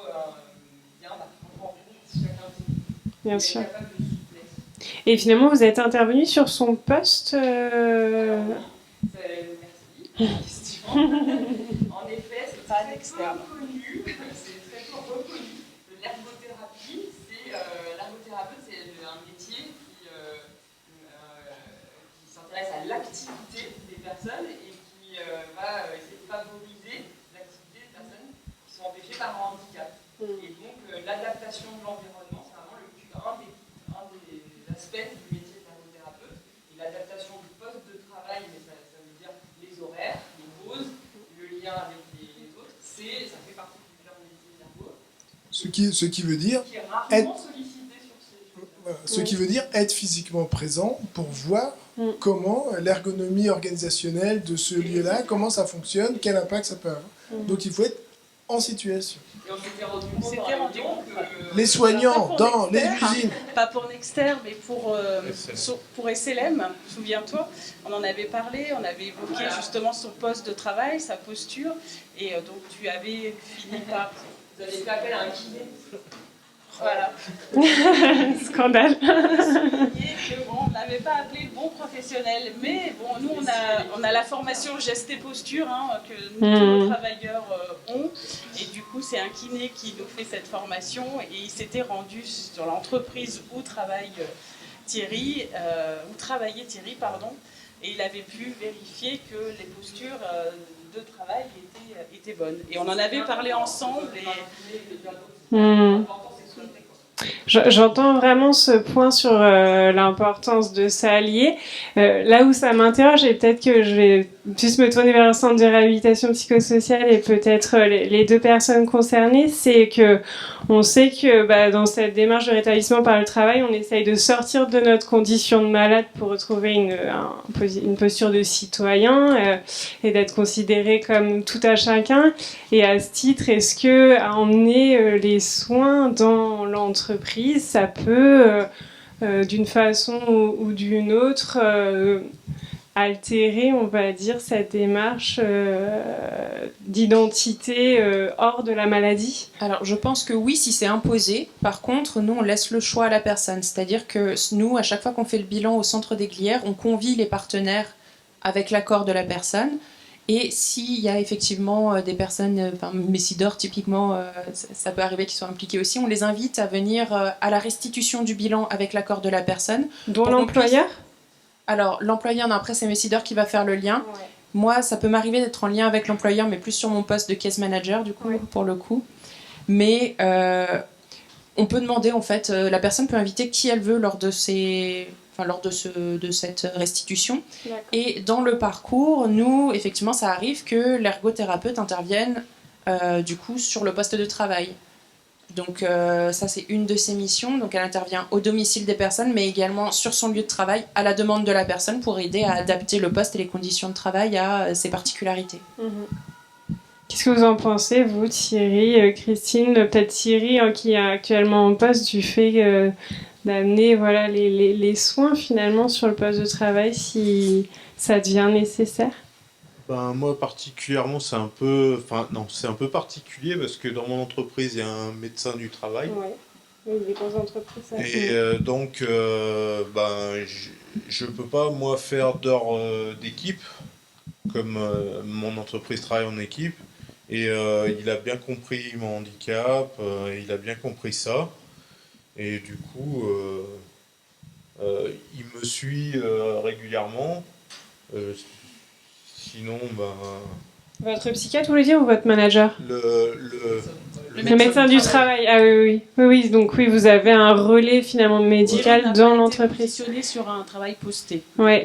Speaker 8: bien prendre en compte chacun de
Speaker 2: Bien sûr.
Speaker 8: capable de souplesse.
Speaker 2: Et finalement, vous êtes intervenu sur son poste
Speaker 8: Merci. En effet, c'est pas un externe connu, c'est très peu reconnu. L'ergothérapie, l'ergothérapeute, c'est un métier qui s'intéresse à l'activité des personnes et qui va essayer de favoriser l'activité des personnes qui sont empêchées par un handicap. Et donc, l'adaptation de l'environnement, c'est vraiment un des aspects du métier d'ergothérapeute. Et l'adaptation du poste de travail, mais ça veut dire les horaires, les pauses, le lien avec les autres, ça fait partie du cœur du métier d'ergo.
Speaker 7: Ce qui veut dire
Speaker 8: Qui est rarement sollicité sur ces choses.
Speaker 7: voilà, ce qui veut dire être physiquement présent pour voir comment l'ergonomie organisationnelle de ce lieu-là, comment ça fonctionne, quel impact ça peut avoir. Donc il faut être en situation.
Speaker 8: Et on s'était rendu compte que
Speaker 7: Les soignants dans les usines.
Speaker 5: Pas pour Nexter, mais pour SLM, souviens-toi, on en avait parlé, on avait évoqué justement son poste de travail, sa posture, et donc tu avais fini par...
Speaker 8: vous avez fait appel à un kiné.
Speaker 5: Voilà.
Speaker 2: Scandale.
Speaker 5: On n'avait pas appelé le bon professionnel, mais bon, nous on a la formation geste et posture que tous nos travailleurs ont, et du coup c'est un kiné qui nous fait cette formation, et il s'était rendu sur l'entreprise où travaillait Thierry, et il avait pu vérifier que les postures de travail étaient bonnes. Et on en avait parlé ensemble.
Speaker 2: J'entends vraiment ce point sur l'importance de s'allier. Là où ça m'interroge, et peut-être que je vais plus me tourner vers un centre de réhabilitation psychosociale et peut-être les deux personnes concernées, c'est que on sait que dans cette démarche de rétablissement par le travail, on essaye de sortir de notre condition de malade pour retrouver une posture de citoyen et d'être considéré comme tout à chacun. Et à ce titre, est-ce que emmener les soins dans l'entreprise, ça peut, d'une façon ou d'une autre, altérer, on va dire, cette démarche d'identité hors de la maladie?
Speaker 3: Alors, je pense que oui, si c'est imposé. Par contre, nous, on laisse le choix à la personne. C'est-à-dire que nous, à chaque fois qu'on fait le bilan au centre des Glières, on convie les partenaires avec l'accord de la personne. Et s'il y a effectivement des personnes, Messidor typiquement, ça peut arriver qu'ils soient impliqués aussi, on les invite à venir à la restitution du bilan avec l'accord de la personne.
Speaker 2: Dont l'employeur?
Speaker 3: Alors, l'employeur, non, après c'est Messidor qui va faire le lien. Ouais. Moi, ça peut m'arriver d'être en lien avec l'employeur, mais plus sur mon poste de case manager, du coup, pour le coup. Mais on peut demander, en fait, la personne peut inviter qui elle veut lors de cette restitution. Et dans le parcours, nous, effectivement, ça arrive que l'ergothérapeute intervienne, du coup, sur le poste de travail. Donc ça, c'est une de ses missions. Donc elle intervient au domicile des personnes, mais également sur son lieu de travail, à la demande de la personne, pour aider à adapter le poste et les conditions de travail à ses particularités.
Speaker 2: Qu'est-ce que vous en pensez, vous, Thierry, Christine, peut-être Thierry, qui est actuellement en poste, du fait d'amener les soins finalement sur le poste de travail si ça devient nécessaire?
Speaker 6: Moi particulièrement, c'est un peu particulier parce que dans mon entreprise, il y a un médecin du travail.
Speaker 2: Ouais. Oui, des grosses entreprises. Ça.
Speaker 6: Et donc, je peux pas, moi, faire d'heures d'équipe, comme mon entreprise travaille en équipe. Et il a bien compris mon handicap, il a bien compris ça. Et du coup, il me suit régulièrement. Sinon,
Speaker 2: Votre psychiatre, vous voulez dire, ou votre manager? Le médecin du travail. Ah oui. Donc oui, vous avez un relais finalement médical dans l'entreprise.
Speaker 5: Positionné sur un travail posté.
Speaker 2: Oui.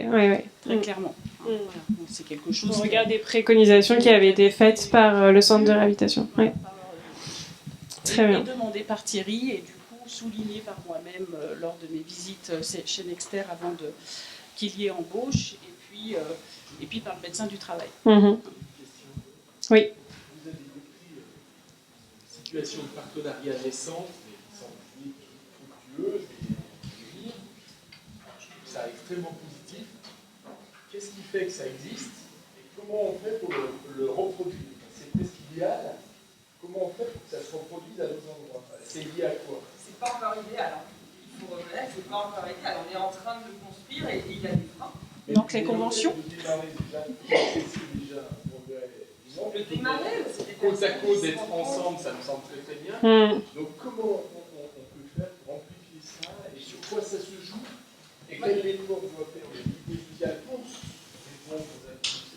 Speaker 5: Très clairement. Voilà. Donc, c'est quelque chose.
Speaker 2: On regarde des préconisations qui avaient été faites par le centre de réhabilitation. Oui. Très bien.
Speaker 5: Et demandé par Thierry et du coup souligné par moi-même lors de mes visites chez Nexter avant qu'il y ait embauche et puis par le médecin du travail.
Speaker 2: Oui.
Speaker 9: Vous avez décrit une situation de partenariat naissante, mais qui semble fructueuse et je trouve ça extrêmement positif. Qu'est-ce qui fait que ça existe et comment on fait pour le reproduire? C'est presque idéal. Comment on fait pour que ça se reproduise à d'autres endroits? C'est lié à quoi?
Speaker 8: C'est pas encore idéal. Il faut reconnaître, c'est pas encore idéal. On est en train de le construire et il y a des freins.
Speaker 5: Donc les conventions.
Speaker 8: Le démarrer, c'est
Speaker 9: Côte à côte, d'être ensemble, ça me semble très très bien. Donc comment on peut faire pour amplifier ça et sur quoi ça se joue et quel effort on doit faire au niveau social pour répondre aux attentes?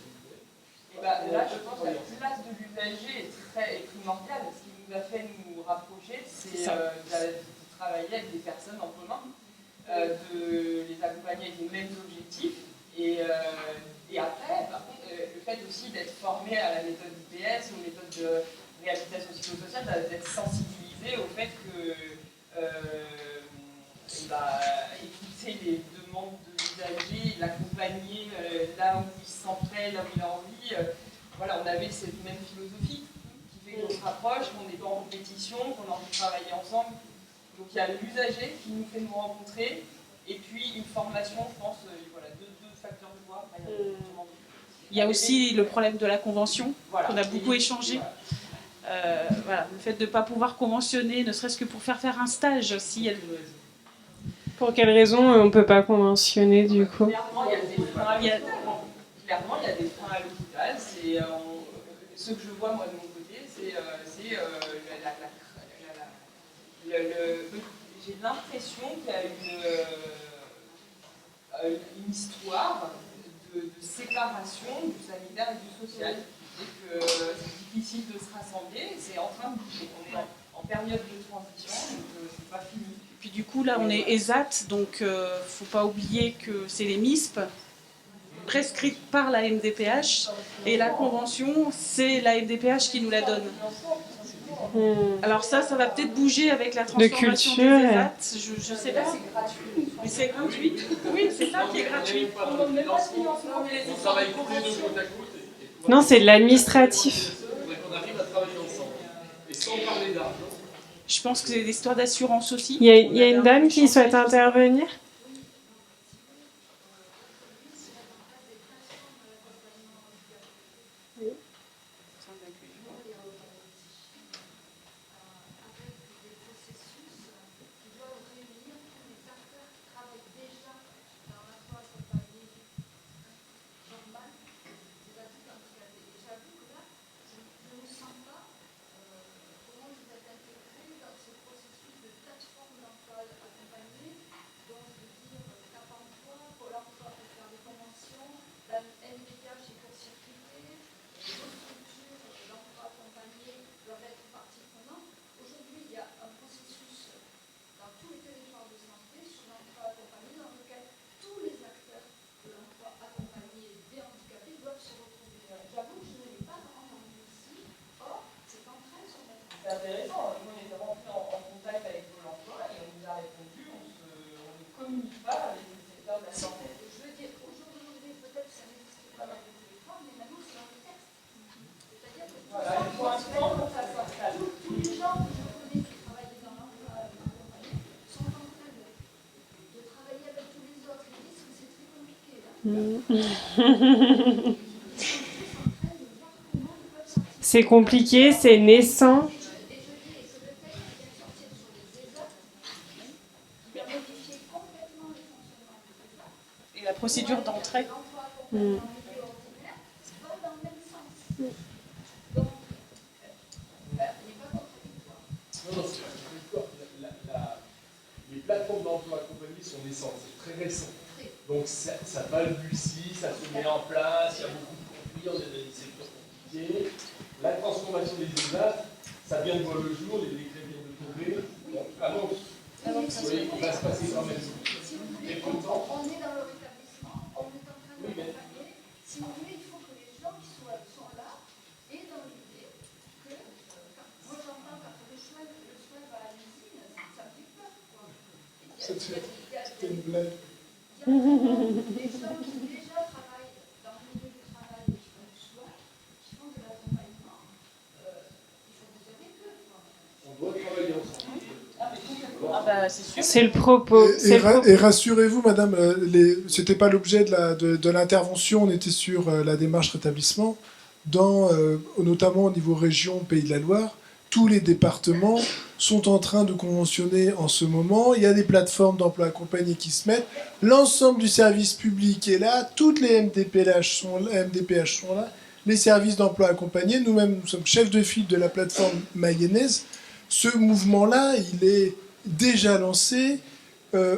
Speaker 8: Et là, je pense que la place de l'usager est primordiale. Ce qui nous a fait nous rapprocher, c'est de travailler avec des personnes en commun, de les accompagner avec les mêmes objectifs. Et après, par contre, le fait aussi d'être formé à la méthode IPS, aux méthodes de réhabilitation psychosociale, d'être sensibilisé au fait que écouter les demandes de l'usager, l'accompagner là où il se sent prêt, là où il a envie. Voilà, on avait cette même philosophie qui fait qu'on se rapproche, qu'on n'est pas en compétition, qu'on a envie de travailler ensemble. Donc il y a l'usager qui nous fait nous rencontrer, et puis une formation, je pense, voilà, deux facteurs de voix.
Speaker 5: Il y a aussi le problème de la convention,
Speaker 8: voilà,
Speaker 5: qu'on a beaucoup échangé. Voilà, le fait de ne pas pouvoir conventionner, ne serait-ce que pour faire un stage, si elle...
Speaker 2: Pour quelles raisons on ne peut pas conventionner du coup?
Speaker 8: Clairement, il y a des freins à l'hôpital. Clairement, il y a des freins à l'hôpital. Ce que je vois, moi, de mon côté, c'est j'ai l'impression qu'il y a une histoire de séparation du sanitaire et du social. Et que c'est difficile de se rassembler. C'est en train de bouger. On est en période de transition, donc c'est pas fini.
Speaker 5: Puis du coup, là, on est ESAT, donc il ne faut pas oublier que c'est les MISP, prescrites par la MDPH, et la convention, c'est la MDPH qui nous la donne. Alors ça va peut-être bouger avec la transformation des ESAT, je ne sais pas.
Speaker 8: C'est gratuit.
Speaker 5: Mais c'est gratuit. Oui, c'est ça qui est gratuit.
Speaker 8: On ne donne même pas de financement, mais les
Speaker 9: On travaille tous les deux côte à côte.
Speaker 2: Non, c'est de l'administratif.
Speaker 9: Il faudrait qu'on arrive à travailler ensemble. Et sans parler d'argent.
Speaker 5: Je pense que c'est des histoires d'assurance aussi.
Speaker 2: Il y a une dame qui souhaite intervenir.
Speaker 8: C'est intéressant. Nous, on est rentrés en contact avec Pôle emploi et on nous a répondu, on ne communique pas avec le secteur de la santé.
Speaker 10: Je veux dire, aujourd'hui, peut-être que ça n'existe pas dans les téléphones, mais maintenant c'est dans les textes. C'est-à-dire que
Speaker 8: voilà, il faut un temps pour que ça s'installe.
Speaker 10: Tous les gens que je connais qui travaillent dans l'emploi sont en train de travailler avec tous les autres. Ils disent que c'est très compliqué. Là.
Speaker 2: C'est compliqué, c'est naissant.
Speaker 5: Et la procédure d'entrée.
Speaker 9: Les plateformes d'emploi accompagnées sont naissantes, c'est très récent. Donc ça balbutie, ça se met en place, il y a beaucoup de conflits, on est dans des secteurs compliqués. La transformation des ESAT, ça vient de voir le jour, les décrets viennent de tomber. Donc annonce. Oui, il va se passer quand même. Et pourtant,
Speaker 10: on est dans leur établissement, on est en train de l'accompagner. Si vous voulez, il faut que les gens qui sont là aient dans l'idée que, moi j'entends quand le soin va à l'usine, ça me fait peur.
Speaker 7: C'était une blague.
Speaker 10: Il y a des gens qui déjà travaillent dans le milieu du travail et qui font du soin, qui font de l'accompagnement.
Speaker 5: bah, c'est sûr.
Speaker 2: C'est le propos.
Speaker 7: Et rassurez-vous, madame, c'était pas l'objet de l'intervention, on était sur la démarche rétablissement. Notamment au niveau région Pays de la Loire, tous les départements sont en train de conventionner en ce moment. Il y a des plateformes d'emploi accompagné qui se mettent. L'ensemble du service public est là. Toutes les MDPH sont là. Les services d'emploi accompagné. Nous-mêmes, nous sommes chefs de file de la plateforme mayonnaise. Ce mouvement-là, il est déjà lancé.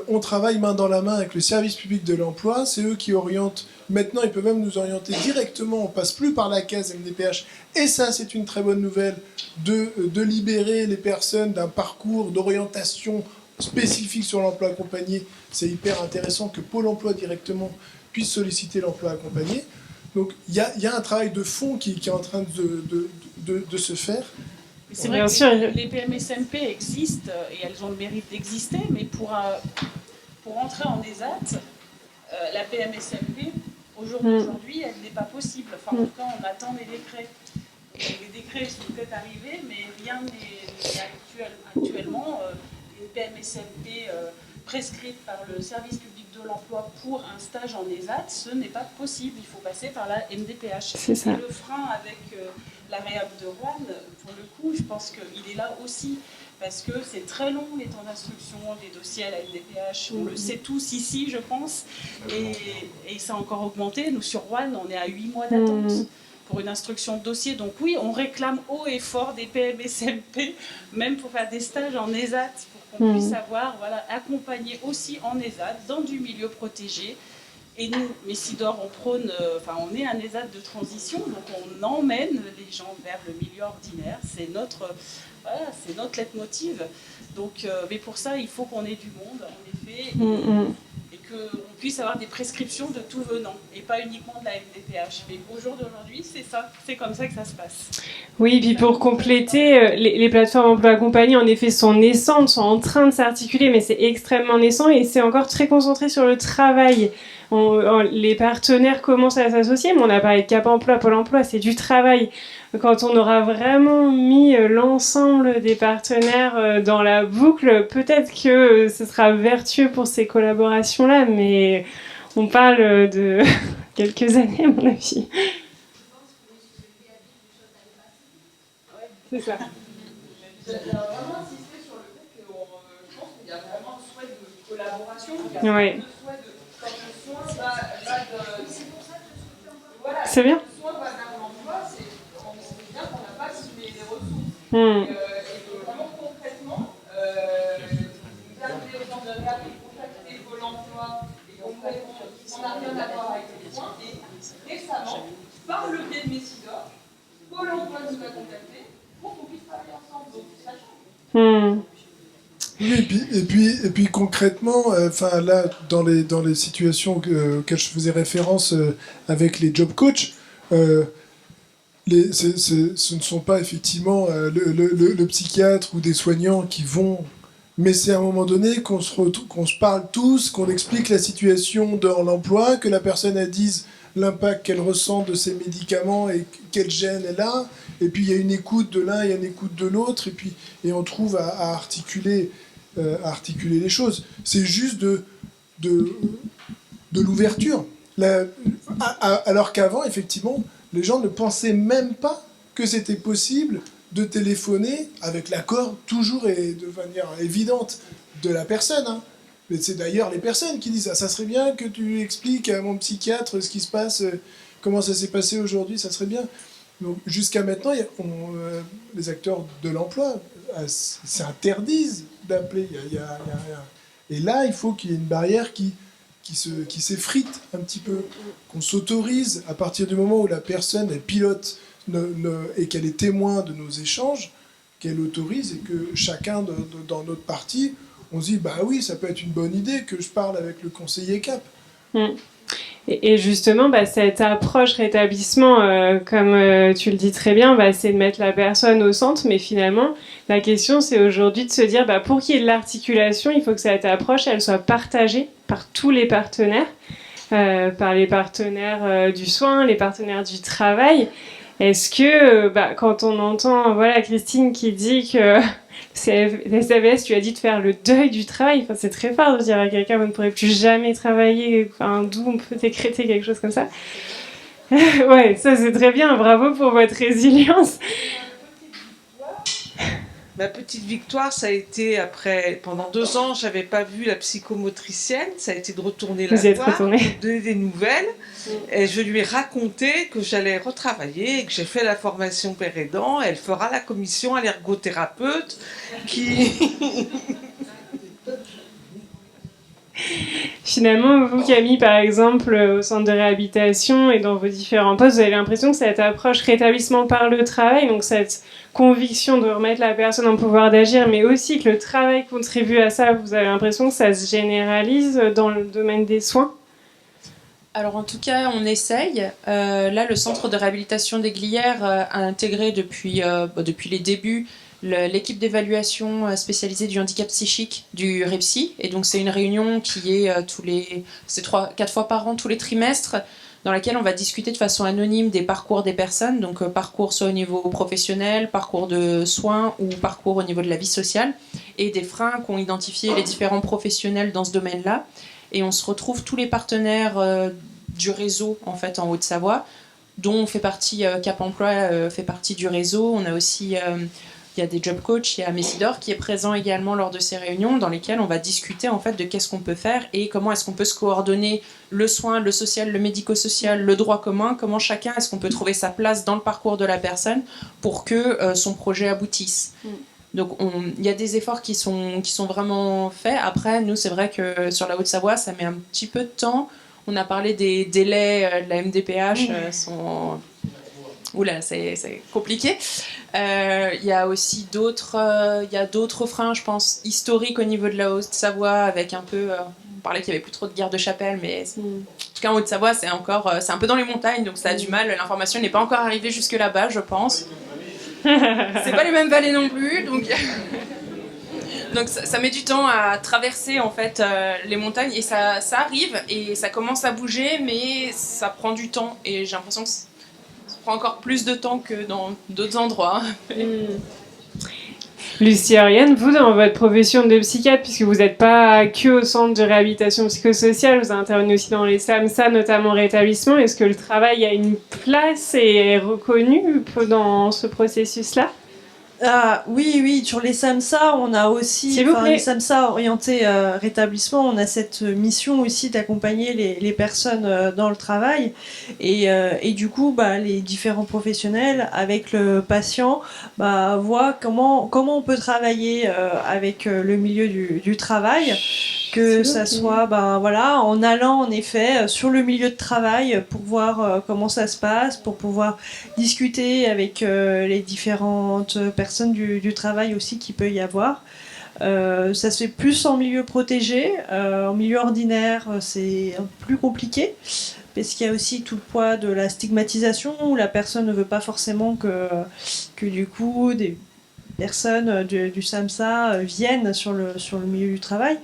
Speaker 7: On travaille main dans la main avec le service public de l'emploi. C'est eux qui orientent. Maintenant, ils peuvent même nous orienter directement. On ne passe plus par la case MDPH. Et ça, c'est une très bonne nouvelle de libérer les personnes d'un parcours d'orientation spécifique sur l'emploi accompagné. C'est hyper intéressant que Pôle emploi directement puisse solliciter l'emploi accompagné. Donc, il y a un travail de fond qui est en train de se faire.
Speaker 5: C'est vrai que les PMSMP existent et elles ont le mérite d'exister, mais pour entrer en ESAT, la PMSMP, aujourd'hui, elle n'est pas possible. Enfin, en tout cas, on attend les décrets. Les décrets sont peut-être arrivés, mais rien n'est actuellement. Une PMSMP prescrite par le service public de l'emploi pour un stage en ESAT, ce n'est pas possible. Il faut passer par la MDPH.
Speaker 2: C'est ça.
Speaker 5: Et le frein avec la réhab de Rouen, pour le coup, je pense qu'il est là aussi. Parce que c'est très long les temps d'instruction, les dossiers à la MDPH, on le sait tous ici, je pense, et ça a encore augmenté. Nous, sur Rouen, on est à 8 mois d'attente pour une instruction de dossier. Donc oui, on réclame haut et fort des PMSMP, même pour faire des stages en ESAT, pour qu'on puisse avoir, accompagné aussi en ESAT, dans du milieu protégé. Et nous, Messidor, on est un ESAT de transition, donc on emmène les gens vers le milieu ordinaire. C'est notre leitmotiv. Donc, mais pour ça, il faut qu'on ait du monde, en effet, et qu'on puisse avoir des prescriptions de tout venant, et pas uniquement de la MDPH. Mais au jour d'aujourd'hui, c'est ça, c'est comme ça que ça se passe.
Speaker 2: Oui, puis pour compléter, les plateformes emploi accompagné, en effet, sont naissantes, sont en train de s'articuler, mais c'est extrêmement naissant et c'est encore très concentré sur le travail. Les partenaires commencent à s'associer, mais on a parlé de Cap Emploi, Pôle Emploi, c'est du travail. Quand on aura vraiment mis l'ensemble des partenaires dans la boucle, peut-être que ce sera vertueux pour ces collaborations-là, mais on parle de quelques années, à mon avis. C'est ça.
Speaker 8: J'aimerais vraiment insister sur le fait que je pense qu'il y a vraiment un souhait de collaboration,
Speaker 2: Ouais.
Speaker 8: quand le soin va de...
Speaker 2: C'est bien.
Speaker 8: Le soin va vers l'emploi, on sait bien qu'on n'a pas tous les ressources. Et que vraiment concrètement, garder aux gens de réhab et contacter Pôle emploi et qu'on n'a rien à voir avec les soins. Et récemment, par le biais de Messidor, Pôle emploi nous a contactés pour qu'on puisse travailler ensemble. Donc ça change.
Speaker 7: Oui, et puis concrètement, là, dans les situations auxquelles je faisais référence avec les job coachs, ce ne sont pas effectivement le psychiatre ou des soignants qui vont, mais c'est à un moment donné qu'on se parle tous, qu'on explique la situation dans l'emploi, que la personne dise l'impact qu'elle ressent de ses médicaments et quelle gêne elle a, et puis il y a une écoute de l'un, il y a une écoute de l'autre, et on trouve à articuler les choses. C'est juste de l'ouverture. Alors qu'avant, effectivement, les gens ne pensaient même pas que c'était possible de téléphoner avec l'accord toujours et de manière évidente de la personne. Hein. Mais c'est d'ailleurs les personnes qui disent ça serait bien que tu expliques à mon psychiatre ce qui se passe, comment ça s'est passé aujourd'hui, ça serait bien. Donc, jusqu'à maintenant, les acteurs de l'emploi s'interdisent d'appeler. Et là, il faut qu'il y ait une barrière qui s'effrite un petit peu, qu'on s'autorise à partir du moment où la personne est pilote et qu'elle est témoin de nos échanges, qu'elle autorise et que chacun dans notre parti, on se dit bah oui, ça peut être une bonne idée que je parle avec le conseiller CAP.
Speaker 2: Et justement, cette approche rétablissement, comme tu le dis très bien, c'est de mettre la personne au centre, mais finalement, la question, c'est aujourd'hui de se dire, pour qu'il y ait de l'articulation, il faut que cette approche, elle soit partagée par tous les partenaires, par les partenaires du soin, les partenaires du travail. Est-ce que, quand on entend Christine qui dit que SAVS, tu as dit de faire le deuil du travail. Enfin, c'est très fort de dire à quelqu'un, vous ne pourrez plus jamais travailler. Enfin, d'où on peut décréter quelque chose comme ça. Ouais, ça c'est très bien. Bravo pour votre résilience.
Speaker 1: Ma petite victoire, ça a été après, pendant 2 ans, j'avais pas vu la psychomotricienne, ça a été de retourner la
Speaker 2: Vous y êtes
Speaker 1: voir,
Speaker 2: retourné.
Speaker 1: de donner des nouvelles, et je lui ai raconté que j'allais retravailler, et que j'ai fait la formation père aidant, elle fera la commission à l'ergothérapeute, qui...
Speaker 2: Finalement, vous, Camille, par exemple, au centre de réhabilitation et dans vos différents postes, vous avez l'impression que cette approche rétablissement par le travail, donc cette conviction de remettre la personne en pouvoir d'agir, mais aussi que le travail contribue à ça, vous avez l'impression que ça se généralise dans le domaine des soins?
Speaker 3: Alors en tout cas, on essaye. Là, le centre de réhabilitation des Glières a intégré depuis les débuts l'équipe d'évaluation spécialisée du handicap psychique du REPSI. Et donc c'est une réunion qui est 4 fois par an, tous les trimestres, dans laquelle on va discuter de façon anonyme des parcours des personnes, donc parcours soit au niveau professionnel, parcours de soins ou parcours au niveau de la vie sociale, et des freins qu'ont identifié les différents professionnels dans ce domaine-là. Et on se retrouve tous les partenaires du réseau en fait en Haute-Savoie, dont on fait partie, Cap Emploi fait partie du réseau. On a aussi il y a des job coachs, il y a Messidor qui est présent également lors de ces réunions dans lesquelles on va discuter en fait de qu'est-ce qu'on peut faire et comment est-ce qu'on peut se coordonner le soin, le social, le médico-social, le droit commun, comment chacun est-ce qu'on peut trouver sa place dans le parcours de la personne pour que son projet aboutisse. Donc il y a des efforts qui sont vraiment faits. Après, nous, c'est vrai que sur la Haute-Savoie, ça met un petit peu de temps. On a parlé des délais de la MDPH, Oula, c'est compliqué. Il y a aussi d'autres freins, je pense, historiques au niveau de la Haute-Savoie, avec un peu... on parlait qu'il n'y avait plus trop de guerre de chapelle, mais en tout cas en Haute-Savoie, c'est un peu dans les montagnes, donc ça a du mal. L'information n'est pas encore arrivée jusque là-bas, je pense. C'est pas les mêmes vallées non plus, donc... Donc ça met du temps à traverser en fait les montagnes et ça arrive et ça commence à bouger, mais ça prend du temps et j'ai l'impression que ça prend encore plus de temps que dans d'autres endroits.
Speaker 2: Lucie Ariane, vous, dans votre profession de psychiatre, puisque vous n'êtes pas que au centre de réhabilitation psychosociale, vous intervenez aussi dans les SAMSA, notamment rétablissement, est-ce que le travail a une place et est reconnu dans ce processus-là?
Speaker 4: Oui, sur les SAMSA, on a aussi, les SAMSA orientés rétablissement, on a cette mission aussi d'accompagner les personnes dans le travail et du coup, les différents professionnels avec le patient voient comment on peut travailler avec le milieu du travail, que ça soit en allant en effet sur le milieu de travail pour voir comment ça se passe, pour pouvoir discuter avec les différentes personnes du travail aussi qu'il peut y avoir. Ça se fait plus en milieu protégé, en milieu ordinaire c'est plus compliqué parce qu'il y a aussi tout le poids de la stigmatisation où la personne ne veut pas forcément que du coup des personnes du SAMSA viennent sur le milieu du travail.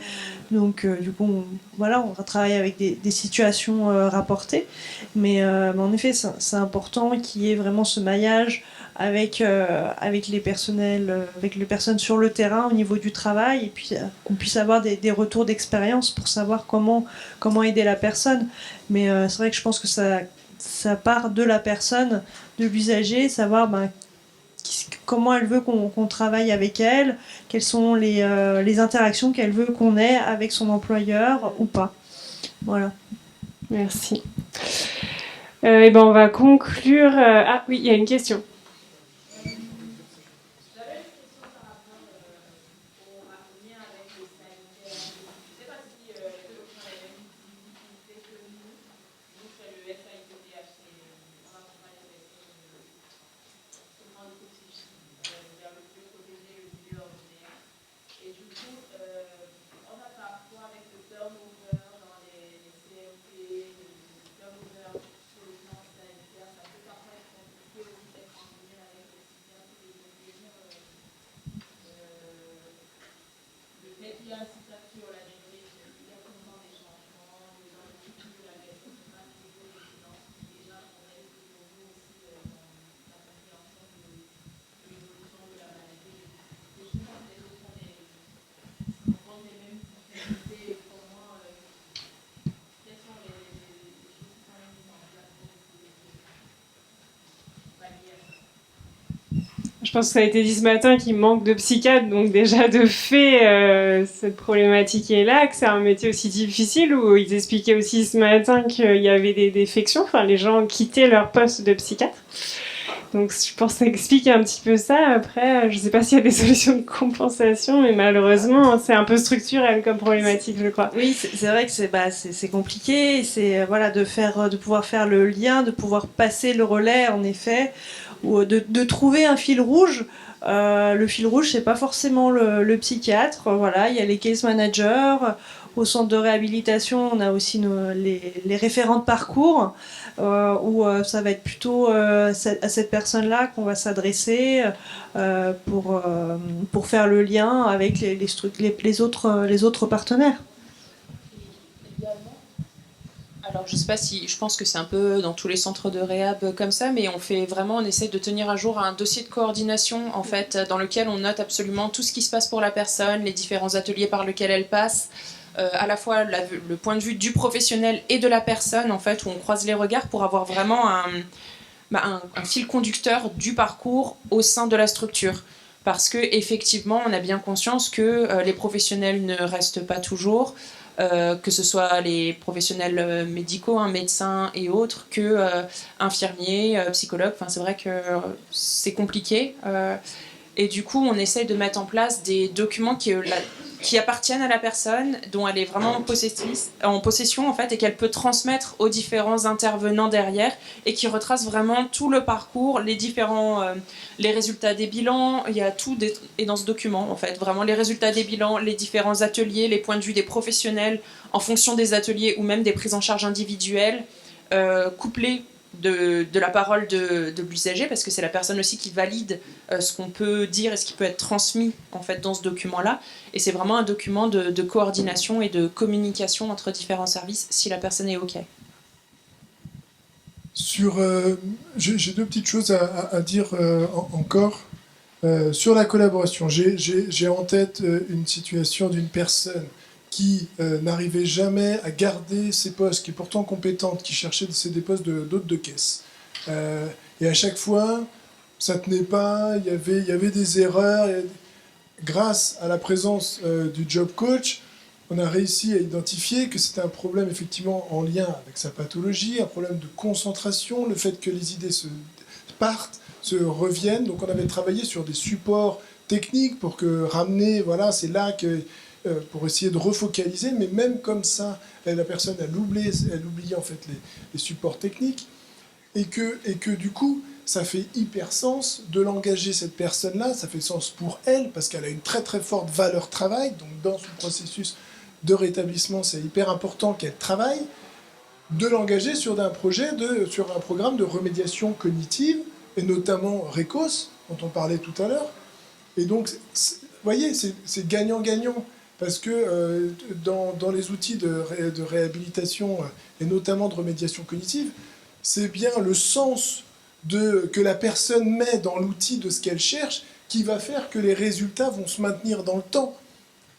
Speaker 4: Donc du coup on travaille avec des situations rapportées, mais en effet c'est important qu'il y ait vraiment ce maillage avec les personnels, avec les personnes sur le terrain au niveau du travail et puis qu'on puisse avoir des retours d'expérience pour savoir comment aider la personne. Mais c'est vrai que je pense que ça part de la personne, de l'usager, savoir comment elle veut qu'on travaille avec elle, quelles sont les interactions qu'elle veut qu'on ait avec son employeur ou pas. Voilà.
Speaker 2: Merci. On va conclure. Ah oui, il y a une question. pense que ça a été dit ce matin qu'il manque de psychiatres, donc déjà de fait, cette problématique est là, que c'est un métier aussi difficile, où ils expliquaient aussi ce matin qu'il y avait des défections, enfin les gens quittaient leur poste de psychiatre. Donc je pense que ça explique un petit peu ça. Après, je ne sais pas s'il y a des solutions de compensation, mais malheureusement, c'est un peu structurel comme problématique, je crois.
Speaker 4: Oui, c'est vrai que c'est compliqué. C'est voilà de pouvoir faire le lien, de pouvoir passer le relais, en effet, ou de trouver un fil rouge. Le fil rouge, c'est pas forcément le psychiatre. Voilà, il y a les case managers. Au centre de réhabilitation, on a aussi les référents de parcours, où ça va être plutôt à cette personne-là qu'on va s'adresser pour faire le lien avec les autres partenaires.
Speaker 3: Alors, je sais pas si, je pense que c'est un peu dans tous les centres de réhab comme ça, mais on essaie de tenir à jour un dossier de coordination, en fait, dans lequel on note absolument tout ce qui se passe pour la personne, les différents ateliers par lesquels elle passe, à la fois le point de vue du professionnel et de la personne, en fait, où on croise les regards pour avoir vraiment un fil conducteur du parcours au sein de la structure. Parce que effectivement, on a bien conscience que les professionnels ne restent pas toujours, que ce soit les professionnels médicaux, médecins et autres, que infirmiers, psychologues. Enfin, c'est vrai que c'est compliqué. Et du coup, on essaye de mettre en place des documents qui appartiennent à la personne, dont elle est vraiment en possession, en fait, et qu'elle peut transmettre aux différents intervenants derrière, et qui retrace vraiment tout le parcours, les résultats des bilans. Il y a tout et dans ce document, en fait, vraiment les résultats des bilans, les différents ateliers, les points de vue des professionnels en fonction des ateliers ou même des prises en charge individuelles, couplées de la parole de l'usager, parce que c'est la personne aussi qui valide ce qu'on peut dire et ce qui peut être transmis, en fait, dans ce document-là. Et c'est vraiment un document de coordination et de communication entre différents services, si la personne est OK.
Speaker 7: J'ai deux petites choses à dire encore. Sur la collaboration, j'ai en tête une situation d'une personne qui n'arrivait jamais à garder ses postes, qui est pourtant compétente, qui cherchait des postes d'hôte de caisse. Et à chaque fois, ça tenait pas, il y avait des erreurs. Grâce à la présence du job coach, on a réussi à identifier que c'était un problème effectivement en lien avec sa pathologie, un problème de concentration, le fait que les idées se partent, se reviennent. Donc on avait travaillé sur des supports techniques pour ramener, voilà, c'est là que pour essayer de refocaliser, mais même comme ça, la personne elle oubliait en fait les supports techniques, et que du coup, ça fait hyper sens de l'engager, cette personne-là, ça fait sens pour elle, parce qu'elle a une très très forte valeur travail, donc dans son processus de rétablissement, c'est hyper important qu'elle travaille, de l'engager sur un programme de remédiation cognitive, et notamment RECOS, dont on parlait tout à l'heure. Et donc, vous voyez, c'est gagnant-gagnant. Parce que dans les outils de réhabilitation, et notamment de remédiation cognitive, c'est bien le sens que la personne met dans l'outil de ce qu'elle cherche qui va faire que les résultats vont se maintenir dans le temps.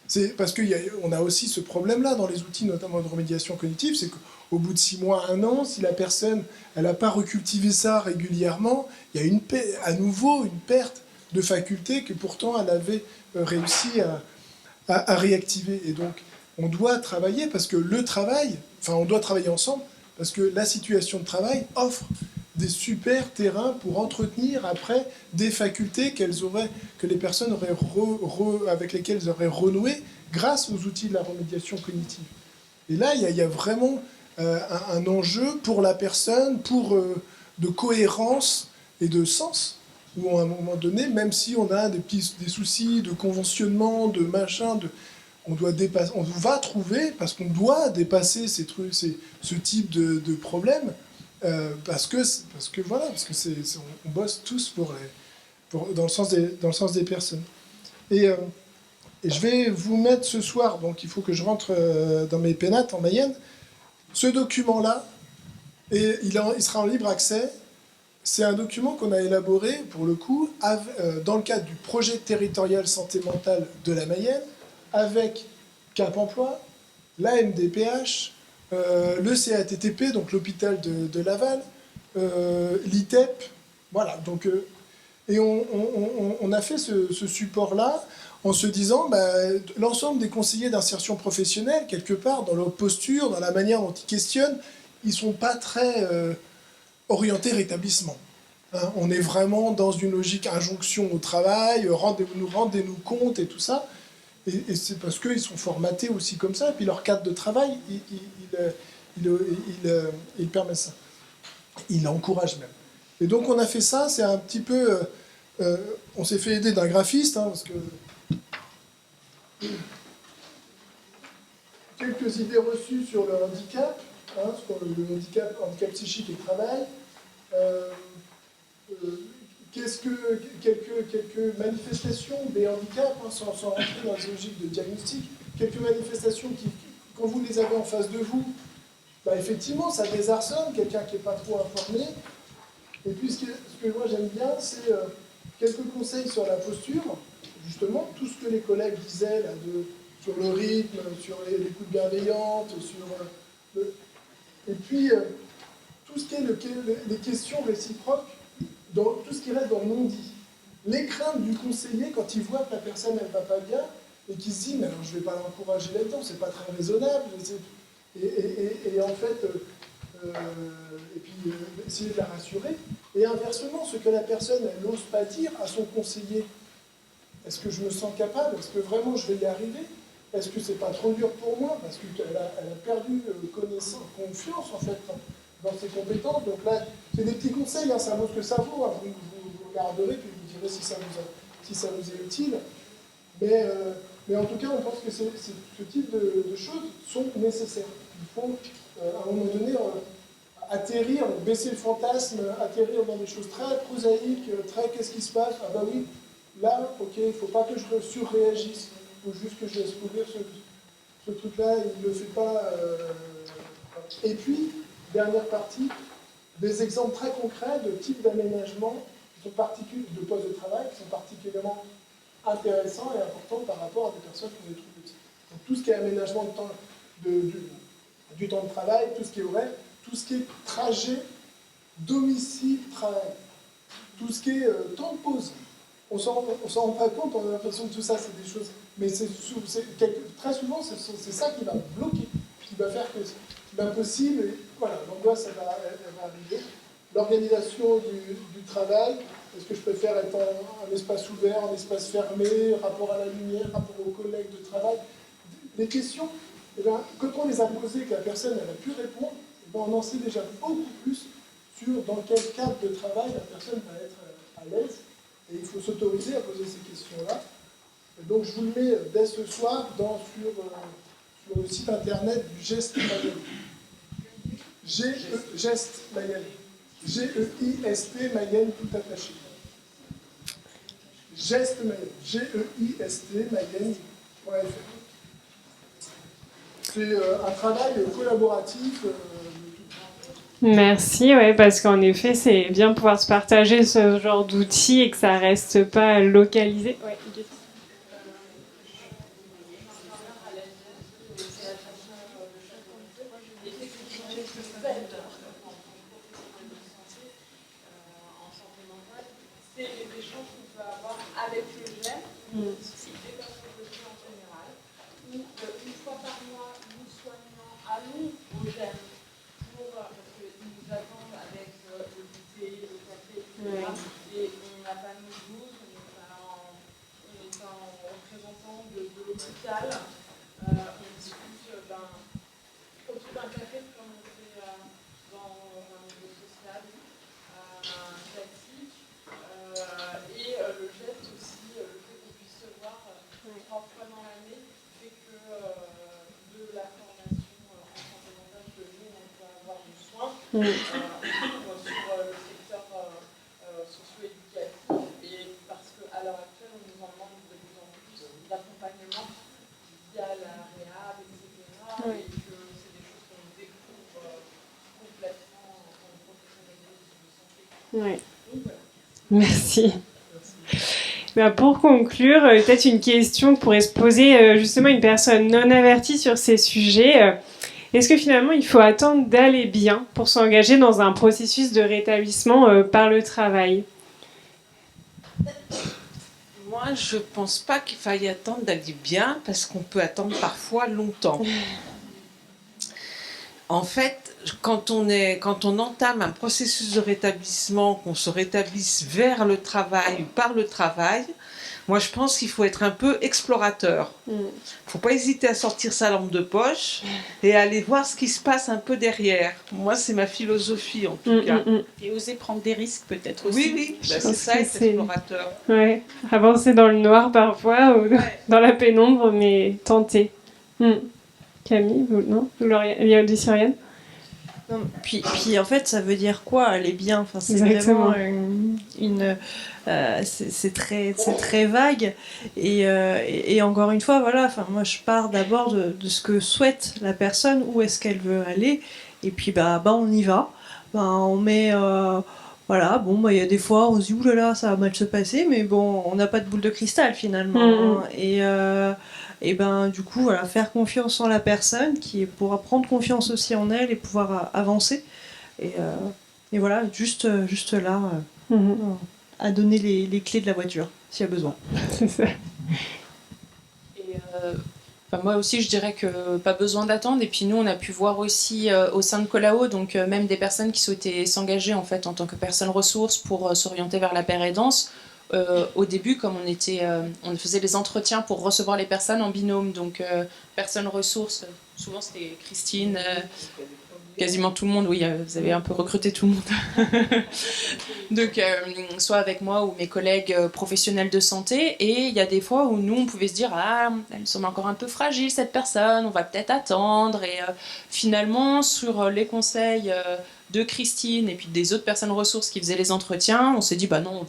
Speaker 7: C'est parce qu'on a aussi ce problème-là dans les outils, notamment de remédiation cognitive, c'est qu'au bout de 6 mois, 1 an, si la personne n'a pas recultivé ça régulièrement, il y a à nouveau une perte de faculté que pourtant elle avait réussi à réactiver. Et donc, on doit travailler parce que on doit travailler ensemble parce que la situation de travail offre des super terrains pour entretenir après des facultés que les personnes avec lesquelles elles auraient renoué grâce aux outils de la remédiation cognitive. Et là, il y a vraiment un enjeu pour la personne, de cohérence et de sens, où à un moment donné, même si on a des soucis de conventionnement, de machin, on va trouver, parce qu'on doit dépasser ce type de problème, parce que on bosse tous dans le sens des personnes. Et je vais vous mettre ce soir, donc il faut que je rentre dans mes pénates en Mayenne, ce document-là, et il sera en libre accès. C'est un document qu'on a élaboré, pour le coup, dans le cadre du projet territorial santé mentale de la Mayenne, avec Cap Emploi, la MDPH, le CATTP, donc l'hôpital de Laval, l'ITEP. Voilà, donc Et on a fait ce support-là en se disant, l'ensemble des conseillers d'insertion professionnelle, quelque part, dans leur posture, dans la manière dont ils questionnent, ils ne sont pas très orientés rétablissement. Hein, on est vraiment dans une logique injonction au travail, rendez-nous compte et tout ça. Et c'est parce qu'ils sont formatés aussi comme ça. Et puis leur cadre de travail, il permet ça. Il l'encourage même. Et donc on a fait ça, c'est un petit peu... on s'est fait aider d'un graphiste, hein, parce que... Quelques idées reçues sur le handicap, hein, sur le handicap psychique et le travail. Quelques manifestations des handicaps, hein, sans rentrer dans la logique de diagnostic, quelques manifestations qui, quand vous les avez en face de vous, effectivement, ça désarçonne quelqu'un qui n'est pas trop informé. Et puis, ce que moi j'aime bien, c'est quelques conseils sur la posture, justement, tout ce que les collègues disaient là, sur le rythme, sur l'écoute bienveillante, et puis tout ce qui est les questions réciproques, dans tout ce qui reste dans le non-dit. Les craintes du conseiller quand il voit que la personne elle va pas bien et qu'il se dit mais alors je vais pas l'encourager là-dedans, c'est pas très raisonnable. Et en fait, et puis essayer de la rassurer. Et inversement, ce que la personne elle n'ose pas dire à son conseiller, est-ce que je me sens capable? Est-ce que vraiment je vais y arriver? Est-ce que c'est pas trop dur pour moi? Parce qu'elle a perdu confiance en fait dans ses compétences. Donc là, c'est des petits conseils, hein, ça vaut ce que ça vaut. Hein. Vous regarderez puis vous direz si ça vous est utile. Mais en tout cas, on pense que ce type de choses sont nécessaires. Il faut, à un moment donné, atterrir, baisser le fantasme, atterrir dans des choses très prosaïques, très qu'est-ce qui se passe? Ah bah oui, là, ok, il ne faut pas que je surréagisse. Il faut juste que je laisse courir ce truc-là, il ne le fait pas. Et puis, dernière partie, des exemples très concrets de types d'aménagement de postes de travail qui sont particulièrement intéressants et importants par rapport à des personnes qui ont des troubles de psy. Donc tout ce qui est aménagement du temps de travail, tout ce qui est horaire, tout ce qui est trajet, domicile, travail, tout ce qui est temps de pause. On s'en rend pas compte, on a l'impression que tout ça c'est des choses, mais très souvent c'est ça qui va bloquer, qui va faire que c'est impossible, et voilà, l'angoisse elle va arriver. L'organisation du travail, est-ce que je préfère être un espace ouvert, un espace fermé, rapport à la lumière, rapport aux collègues de travail. Les questions, quand on les a posées et que la personne elle a pu répondre, on en sait déjà beaucoup plus sur dans quel cadre de travail la personne va être à l'aise. Et il faut s'autoriser à poser ces questions-là. Donc je vous le mets dès ce soir sur le site internet du Gest Mayenne. Gest Mayenne. G-E-I-S-T Mayenne tout attaché. Gest Mayenne. G-E-I-S-T Mayenne.fr. C'est un travail collaboratif.
Speaker 2: Merci, ouais, parce qu'en effet, c'est bien de pouvoir se partager ce genre d'outils et que ça reste pas localisé. Ouais.
Speaker 5: Sur le secteur socio-éducatif, et parce qu'à l'heure actuelle, on nous en demande de plus en plus d'accompagnement via la réhab, etc. Et que c'est des choses qu'on découvre complètement dans le professionnalisme de santé.
Speaker 2: Ouais. Donc, voilà. Merci. Pour conclure, peut-être une question que pourrait se poser justement une personne non avertie sur ces sujets. Est-ce que finalement il faut attendre d'aller bien pour s'engager dans un processus de rétablissement par le travail?
Speaker 1: Moi, je pense pas qu'il faille attendre d'aller bien, parce qu'on peut attendre parfois longtemps. En fait, quand on entame un processus de rétablissement, qu'on se rétablisse vers le travail ou par le travail, moi je pense qu'il faut être un peu explorateur. Faut pas hésiter à sortir sa lampe de poche et aller voir ce qui se passe un peu derrière. Moi, c'est ma philosophie en tout cas.
Speaker 5: Et oser prendre des risques peut-être aussi.
Speaker 1: Oui, oui,
Speaker 2: Je
Speaker 1: bah,
Speaker 2: pense
Speaker 1: c'est ça,
Speaker 2: que
Speaker 1: être
Speaker 2: c'est-
Speaker 1: explorateur.
Speaker 2: Ouais, avancer dans le noir parfois, ou dans la pénombre, mais tenter. Camille, vous, non il y a aussi Ariane.
Speaker 4: Non, puis en fait, ça veut dire quoi aller bien? Enfin, c'est
Speaker 2: Exactement.
Speaker 4: vraiment c'est très vague. Et encore une fois, voilà. Enfin, moi, je pars d'abord de ce que souhaite la personne, où est-ce qu'elle veut aller, et puis on y va. On met voilà. Bon, il y a des fois, on se dit oulala, ça va mal se passer, mais bon, on n'a pas de boule de cristal finalement. Hein. Et du coup, voilà, faire confiance en la personne qui pourra prendre confiance aussi en elle et pouvoir avancer. Et voilà, juste là, à donner les clés de la voiture, s'il y a besoin.
Speaker 2: C'est ça.
Speaker 3: Et, moi aussi, je dirais que pas besoin d'attendre. Et puis nous, on a pu voir aussi au sein de Colao, donc même des personnes qui souhaitaient s'engager en fait en tant que personnes ressources pour s'orienter vers la paire aidance. Au début, comme on faisait les entretiens pour recevoir les personnes en binôme, donc personnes ressources, souvent c'était Christine, quasiment tout le monde, oui, vous avez un peu recruté tout le monde. Donc, soit avec moi ou mes collègues professionnels de santé, et il y a des fois où nous, on pouvait se dire, ah, elle semble encore un peu fragile cette personne, on va peut-être attendre, et finalement, sur les conseils de Christine et puis des autres personnes ressources qui faisaient les entretiens, on s'est dit, bah non,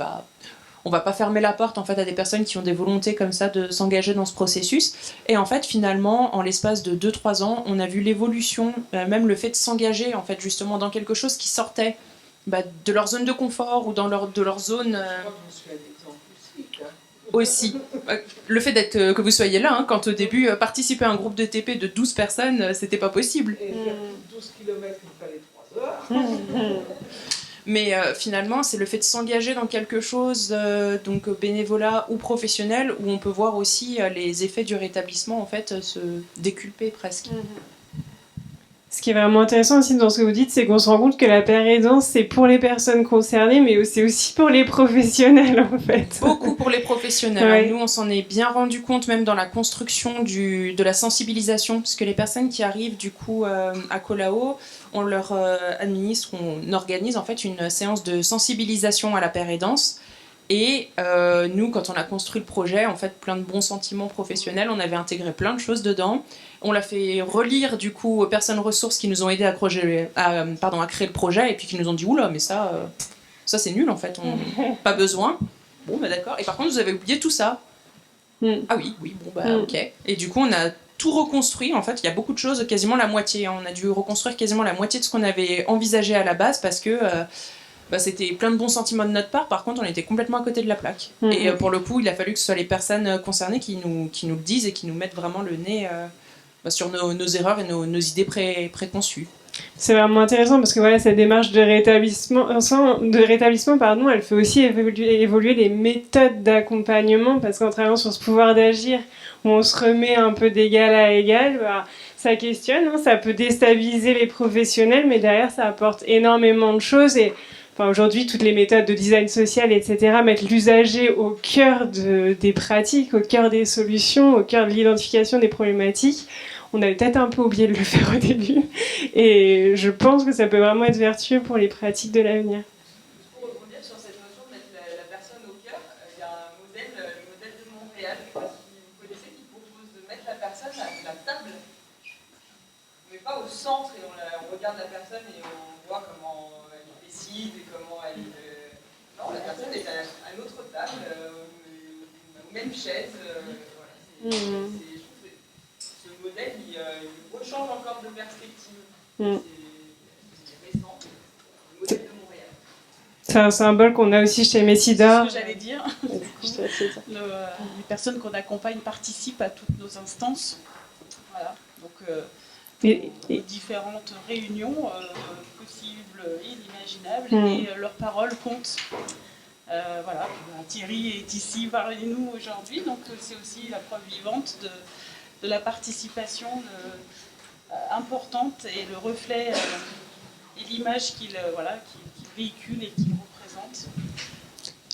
Speaker 3: on va pas fermer la porte en fait à des personnes qui ont des volontés comme ça de s'engager dans ce processus. Et en fait, finalement, en l'espace de 2-3 ans, on a vu l'évolution, même le fait de s'engager en fait justement dans quelque chose qui sortait de leur zone de confort ou de leur zone aussi. Le fait que vous soyez là, hein, quand au début, participer à un groupe de TP de 12 personnes, c'était pas possible.
Speaker 11: Et faire 12 km, il fallait 3 heures.
Speaker 3: Mais finalement, c'est le fait de s'engager dans quelque chose, donc bénévolat ou professionnel, où on peut voir aussi les effets du rétablissement en fait se déculper presque.
Speaker 2: Ce qui est vraiment intéressant aussi dans ce que vous dites, c'est qu'on se rend compte que la paire aidance, c'est pour les personnes concernées, mais c'est aussi pour les professionnels en fait.
Speaker 3: Beaucoup pour les professionnels.
Speaker 2: Ouais.
Speaker 3: Nous, on s'en est bien rendu compte même dans la construction de la sensibilisation, parce que les personnes qui arrivent du coup à Colao, on leur administre, on organise en fait une séance de sensibilisation à la paire aidance. Et nous, quand on a construit le projet, en fait, plein de bons sentiments professionnels, on avait intégré plein de choses dedans. On l'a fait relire du coup aux personnes ressources qui nous ont aidés à créer le projet et puis qui nous ont dit oula, mais ça c'est nul en fait, pas besoin. Bon, bah d'accord. Et par contre, vous avez oublié tout ça. Ah oui, bon, bah ok. Et du coup, on a tout reconstruit. En fait, il y a beaucoup de choses, quasiment la moitié. On a dû reconstruire quasiment la moitié de ce qu'on avait envisagé à la base parce que c'était plein de bons sentiments de notre part. Par contre, on était complètement à côté de la plaque. Et pour le coup, il a fallu que ce soit les personnes concernées qui nous le disent et qui nous mettent vraiment le nez sur nos erreurs et nos idées préconçues.
Speaker 2: C'est vraiment intéressant parce que voilà, cette démarche de rétablissement, elle fait aussi évoluer les méthodes d'accompagnement parce qu'en travaillant sur ce pouvoir d'agir, où on se remet un peu d'égal à égal, ça questionne, hein, ça peut déstabiliser les professionnels, mais derrière, ça apporte énormément de choses. Et aujourd'hui, toutes les méthodes de design social, etc., mettent l'usager au cœur des pratiques, au cœur des solutions, au cœur de l'identification des problématiques. On avait peut-être un peu oublié de le faire au début. Et je pense que ça peut vraiment être vertueux pour les pratiques de l'avenir.
Speaker 8: Pour rebondir sur cette notion de mettre la personne au cœur, il y a un modèle, le modèle de Montréal, je ne sais pas si vous connaissez, qui propose de mettre la personne à la table, mais pas au centre, et on regarde la personne et on voit comment elle décide et comment elle... Non, la personne est à une autre table, aux mêmes chaises. Voilà, je trouve que ce modèle, il rechange encore de perspective. C'est récent, le modèle de Montréal.
Speaker 2: C'est un symbole qu'on a aussi chez Messida.
Speaker 5: C'est ce que j'allais dire. Les personnes qu'on accompagne participent à toutes nos instances. Voilà. Donc, et différentes réunions possibles et inimaginables, et leurs paroles comptent. Voilà, Thierry est ici parmi nous aujourd'hui, donc c'est aussi la preuve vivante de la participation importante et le reflet et l'image qu'il véhicule et qu'il représente.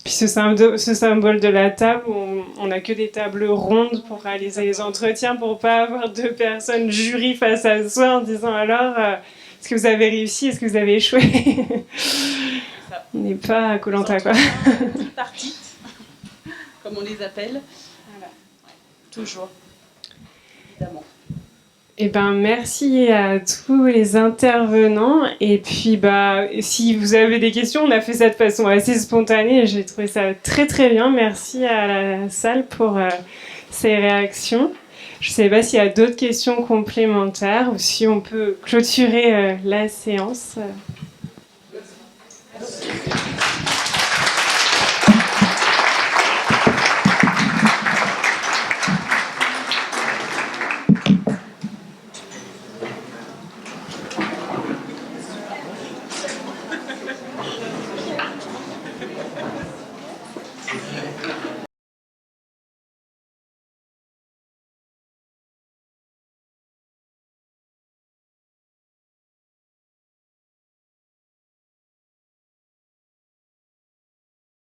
Speaker 2: Puis ce symbole de la table, on n'a que des tables rondes pour réaliser les entretiens, pour pas avoir deux personnes jury face à soi en disant alors, est-ce que vous avez réussi, est-ce que vous avez échoué? On n'est pas à Koh-Lanta, quoi.
Speaker 5: Tripartite, comme on les appelle. Voilà. Ouais, toujours, évidemment.
Speaker 2: Eh ben, merci à tous les intervenants. Et puis, si vous avez des questions, on a fait ça de façon assez spontanée. J'ai trouvé ça très très bien. Merci à la salle pour ces réactions. Je ne sais pas s'il y a d'autres questions complémentaires ou si on peut clôturer la séance.
Speaker 5: Merci.